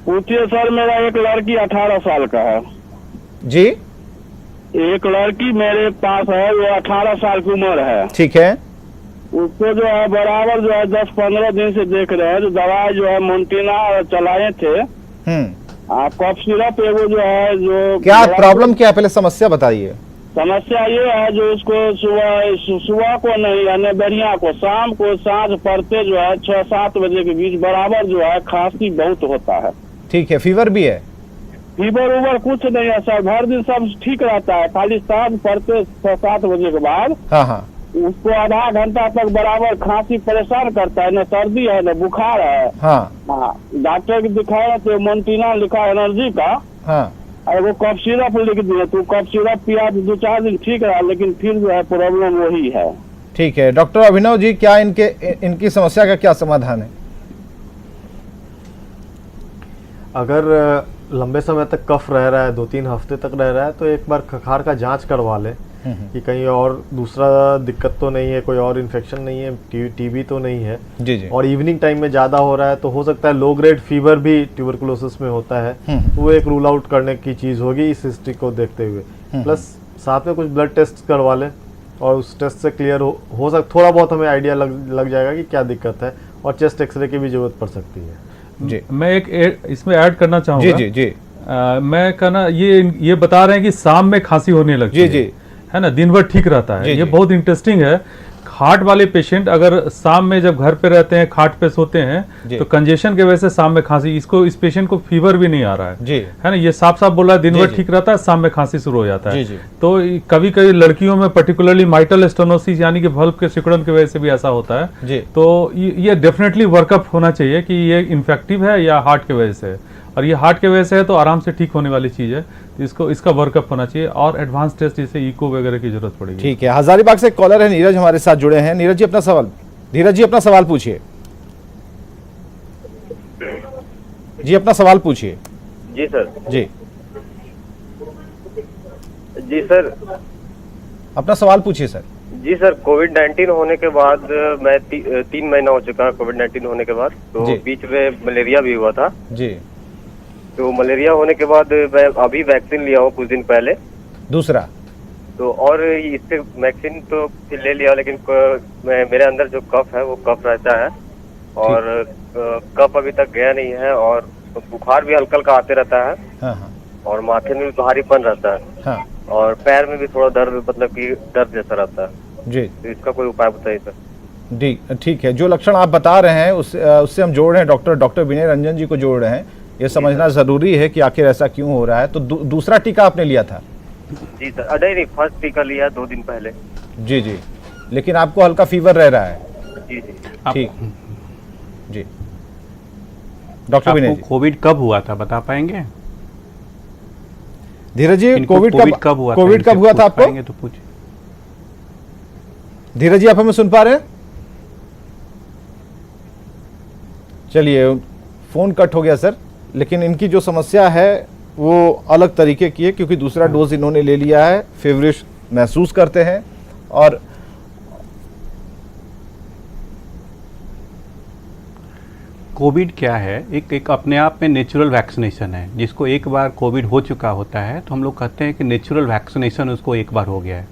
पूछिए सर। मेरा एक लड़की 18 साल का है जी। एक लड़की मेरे पास है, वो 18 साल की उम्र है। ठीक है। उसको जो है बराबर जो है 10-15 दिन से देख रहे हैं, जो दवाई जो है मोन्टीना चलाए थे, कफ सिरप एगो जो है, जो क्या प्रॉब्लम क्या है, पहले समस्या बताइए। समस्या ये है जो उसको सुबह को नहीं, यानी बढ़िया को, शाम को सांझ पड़ते जो है 6-7 बजे के बीच बराबर जो है खांसी बहुत होता है। ठीक है। फीवर भी है? फीवर उवर कुछ नहीं है सर, हर दिन सब ठीक रहता है, खाली सांझ पड़ते 6-7 बजे के बाद हाँ उसको आधा घंटा तक बराबर खांसी परेशान करता है, न सर्दी है न बुखार है। हाँ, डॉक्टर को दिखाया तो मोन्टीना लिखा एनर्जी का, और वो कफ सिरप लिख दिया, तो कफ सिरप पिया 2-4 दिन ठीक रहा, लेकिन फिर जो है प्रॉब्लम वही है। ठीक है। डॉक्टर अभिनव जी, क्या इनकी समस्या का क्या समाधान है? अगर लंबे समय तक कफ रह रहा है, 2-3 हफ्ते तक रह रहा है, तो एक बार खखार का जांच करवा ले कि कहीं और दूसरा दिक्कत तो नहीं है, कोई और इन्फेक्शन नहीं है, टीबी तो नहीं है। जी। और इवनिंग टाइम में ज़्यादा हो रहा है तो हो सकता है लो ग्रेड फीवर भी ट्यूबरकुलोसिस में होता है, तो वो एक रूल आउट करने की चीज़ होगी इस हिस्ट्री को देखते हुए। प्लस साथ में कुछ ब्लड टेस्ट करवा लें और उस टेस्ट से क्लियर हो सकता, थोड़ा बहुत हमें आइडिया लग जाएगा कि क्या दिक्कत है, और चेस्ट एक्सरे की भी जरूरत पड़ सकती है। जी, मैं एक इसमें ऐड करना चाहूँगा। जी। मैं कहना ये बता रहे हैं कि शाम में खांसी होने लगती है, है ना, दिन भर ठीक रहता है। ये बहुत इंटरेस्टिंग है। हार्ट वाले पेशेंट अगर शाम में जब घर पे रहते हैं, खाट पे सोते हैं, तो कंजेशन के वजह से शाम में खांसी, इस पेशेंट को फीवर भी नहीं आ रहा है, है ना, ये साफ साफ बोल रहा है, दिन भर ठीक रहता है, शाम में खांसी शुरू हो जाता है। तो कभी कभी लड़कियों में पर्टिकुलरली माइटल स्टेनोसिस यानी कि वल्व के सिकुड़न की वजह से भी ऐसा होता है। तो ये डेफिनेटली वर्कअप होना चाहिए कि ये इन्फेक्टिव है या हार्ट की वजह से है, और ये हार्ट की वजह से है तो आराम से ठीक होने वाली चीज है, तो इसका वर्कअप होना चाहिए, और एडवांस टेस्ट जैसे इको वगैरह की जरूरत पड़ेगी। ठीक है। हजारीबाग से एक कॉलर है नीरज हमारे साथ जुड़े हैं। नीरज जी अपना सवाल, पूछिए। जी अपना सवाल पूछिए। जी सर। जी सर अपना सवाल पूछिए सर। जी सर, कोविड-19 होने के बाद मैं 3 महीना हो चुका है कोविड-19 होने के बाद, तो बीच में मलेरिया भी हुआ था। जी। तो मलेरिया होने के बाद मैं अभी वैक्सीन लिया हूँ कुछ दिन पहले, दूसरा। तो और इससे वैक्सीन तो फिर ले लिया, लेकिन मेरे अंदर जो कफ है वो कफ रहता है, और कफ अभी तक गया नहीं है, और बुखार भी हल्का हल्का आते रहता है, और माथे में भी भारीपन रहता है, और पैर में भी थोड़ा दर्द, मतलब कि दर्द जैसा रहता है। जी। तो इसका कोई उपाय बताइए सर। जी ठीक है। जो लक्षण आप बता रहे हैं उससे हम जोड़ रहे हैं, डॉक्टर विनय रंजन जी को जोड़ रहे हैं। ये समझना जरूरी है कि आखिर ऐसा क्यों हो रहा है। तो दूसरा टीका आपने लिया था? जी सर, नहीं, फर्स्ट टीका लिया 2 दिन पहले। जी। लेकिन आपको हल्का फीवर रह रहा है? जी। ठीक जी। डॉक्टर विनय जी, कोविड कब हुआ था बता पाएंगे? धीरज जी, कोविड कब हुआ था आपको? तो पूछिए। धीरज जी, आप हमें सुन पा रहे हैं? चलिए, फोन कट हो गया सर, लेकिन इनकी जो समस्या है वो अलग तरीके की है, क्योंकि दूसरा डोज इन्होंने ले लिया है, फेवरिश महसूस करते हैं, और कोविड क्या है, एक अपने आप में नेचुरल वैक्सीनेशन है। जिसको एक बार कोविड हो चुका होता है तो हम लोग कहते हैं कि नेचुरल वैक्सीनेशन उसको एक बार हो गया है,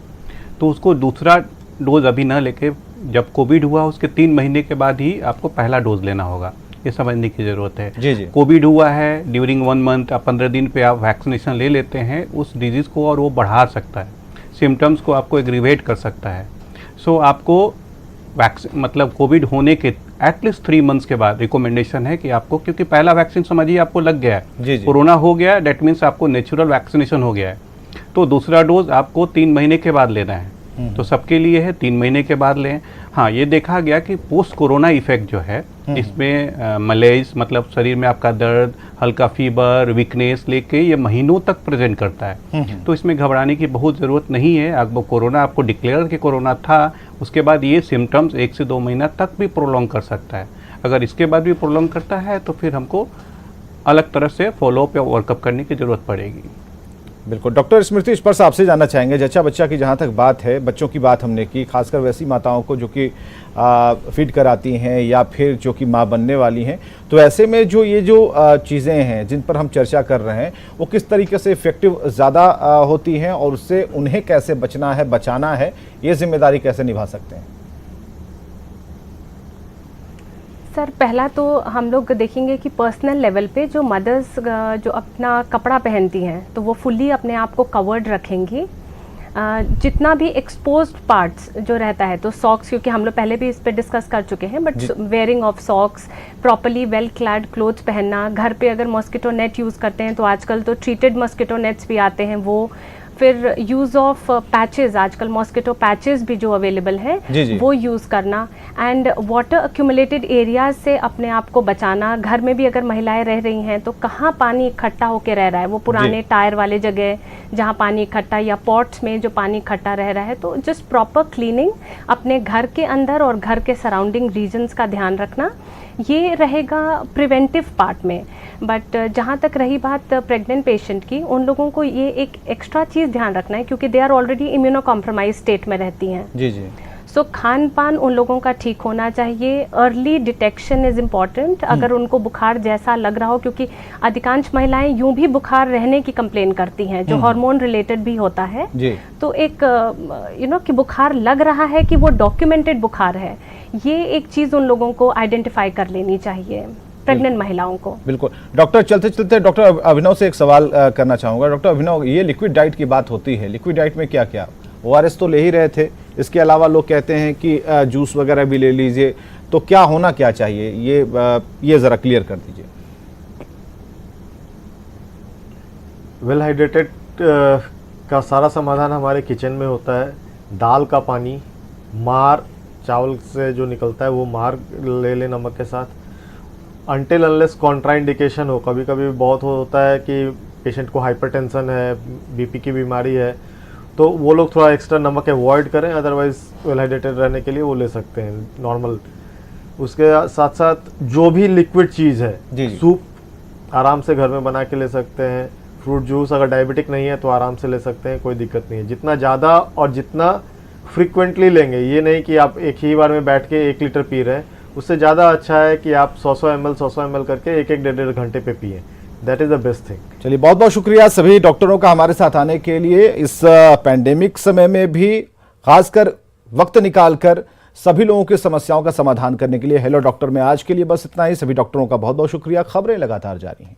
तो उसको दूसरा डोज अभी ना लेके, जब कोविड हुआ उसके 3 महीने के बाद ही आपको पहला डोज लेना होगा, ये समझने की ज़रूरत है। जी। कोविड हुआ है, ड्यूरिंग 1 मंथ या 15 दिन पे आप वैक्सीनेशन ले लेते हैं उस डिजीज़ को, और वो बढ़ा सकता है, सिम्टम्स को आपको एग्रीवेट कर सकता है। सो आपको मतलब कोविड होने के एटलीस्ट 3 मंथ्स के बाद रिकमेंडेशन है कि आपको, क्योंकि पहला वैक्सीन समझिए आपको लग गया है, कोरोना हो गया, डेट मीन्स आपको नेचुरल वैक्सीनेशन हो गया है, तो दूसरा डोज आपको 3 महीने के बाद लेना है। तो सबके लिए है 3 महीने के बाद लें। हाँ, ये देखा गया कि पोस्ट कोरोना इफेक्ट जो है इसमें मलेज मतलब शरीर में आपका दर्द, हल्का फीवर, वीकनेस लेके ये महीनों तक प्रेजेंट करता है। तो इसमें घबराने की बहुत ज़रूरत नहीं है। आपको कोरोना आपको डिक्लेयर कि कोरोना था, उसके बाद ये सिम्टम्स 1 से 2 महीना तक भी प्रोलॉन्ग कर सकता है। अगर इसके बाद भी प्रोलॉन्ग करता है तो फिर हमको अलग तरह से फॉलोअप या वर्कअप करने की ज़रूरत पड़ेगी। बिल्कुल। डॉक्टर स्मृति स्पर्श आपसे जानना चाहेंगे, जच्चा बच्चा की जहाँ तक बात है, बच्चों की बात हमने की, खासकर वैसी माताओं को जो कि फीड कराती हैं या फिर जो कि माँ बनने वाली हैं, तो ऐसे में जो ये जो चीज़ें हैं जिन पर हम चर्चा कर रहे हैं वो किस तरीके से इफ़ेक्टिव ज़्यादा होती हैं और उससे उन्हें कैसे बचना है, बचाना है, ये जिम्मेदारी कैसे निभा सकते हैं? सर, पहला तो हम लोग देखेंगे कि पर्सनल लेवल पे जो मदर्स जो अपना कपड़ा पहनती हैं तो वो फुल्ली अपने आप को कवर्ड रखेंगी। जितना भी एक्सपोज्ड पार्ट्स जो रहता है, तो सॉक्स, क्योंकि हम लोग पहले भी इस पे डिस्कस कर चुके हैं, but wearing of socks, properly well clad clothes पहनना, घर पे अगर मॉस्किटो नेट यूज़ करते हैं तो आजकल तो ट्रीटेड मॉस्किटो नेट्स भी आते हैं, वो फिर यूज़ ऑफ पैचेस, आजकल मॉस्किटो पैचेस भी जो अवेलेबल हैं वो यूज़ करना, एंड वाटर अक्यूमुलेटेड एरियाज से अपने आप को बचाना। घर में भी अगर महिलाएं रह रही हैं तो कहाँ पानी इकट्ठा होकर रह रहा है, वो पुराने टायर वाले जगह जहाँ पानी इकट्ठा, या पॉट्स में जो पानी इकट्ठा रह रहा है, तो जस्ट प्रॉपर क्लीनिंग अपने घर के अंदर और घर के सराउंडिंग रीजन्स का ध्यान रखना, ये रहेगा प्रिवेंटिव पार्ट में। बट जहाँ तक रही बात प्रेग्नेंट पेशेंट की, उन लोगों को ये एक एक्स्ट्रा चीज़ ध्यान रखना है क्योंकि they are already immuno compromise state में रहती हैं। जी जी। सो खान पान उन लोगों का ठीक होना चाहिए। Early detection is important. अगर उनको बुखार जैसा लग रहा हो, क्योंकि अधिकांश महिलाएं यूं भी बुखार रहने की कंप्लेन करती हैं जो हार्मोन रिलेटेड भी होता है जी। तो एक कि बुखार लग रहा है कि वो डॉक्यूमेंटेड बुखार है, ये एक चीज़ उन लोगों को आइडेंटिफाई कर लेनी चाहिए, प्रेग्नेंट महिलाओं को। बिल्कुल। डॉक्टर, चलते चलते डॉक्टर अभिनव से एक सवाल करना चाहूँगा। डॉक्टर अभिनव, ये लिक्विड डाइट की बात होती है, लिक्विड डाइट में क्या क्या? ORS तो ले ही रहे थे, इसके अलावा लोग कहते हैं कि जूस वगैरह भी ले लीजिए, तो क्या होना क्या चाहिए, ये ज़रा क्लियर कर दीजिए। वेल हाइड्रेटेड का सारा समाधान हमारे किचन में होता है। दाल का पानी, मार, चावल से जो निकलता है वो मार ले लें नमक के साथ। अनटिल अनलेस कॉन्ट्राइंडिकेशन हो, कभी कभी बहुत होता है कि पेशेंट को हाइपरटेंशन है, बीपी की बीमारी है, तो वो लोग थोड़ा एक्स्ट्रा नमक अवॉइड करें, अदरवाइज वेल हाइड्रेटेड रहने के लिए वो ले सकते हैं नॉर्मल। उसके साथ साथ जो भी लिक्विड चीज़ है, सूप आराम से घर में बना के ले सकते हैं। फ्रूट जूस अगर डायबिटिक नहीं है तो आराम से ले सकते हैं, कोई दिक्कत नहीं है। जितना ज़्यादा और जितना फ्रिक्वेंटली लेंगे, ये नहीं कि आप एक ही बार में बैठ के 1 लीटर पी रहे हैं, उससे ज़्यादा अच्छा है कि आप 100 ml करके 1-1.5 घंटे पे पिए। That is the best thing. चलिए, बहुत बहुत शुक्रिया सभी डॉक्टरों का हमारे साथ आने के लिए। इस पैंडेमिक समय में भी खासकर वक्त निकालकर सभी लोगों की समस्याओं का समाधान करने के लिए हेलो डॉक्टर में आज के लिए बस इतना ही। सभी डॉक्टरों का बहुत बहुत शुक्रिया। खबरें लगातार जारी हैं।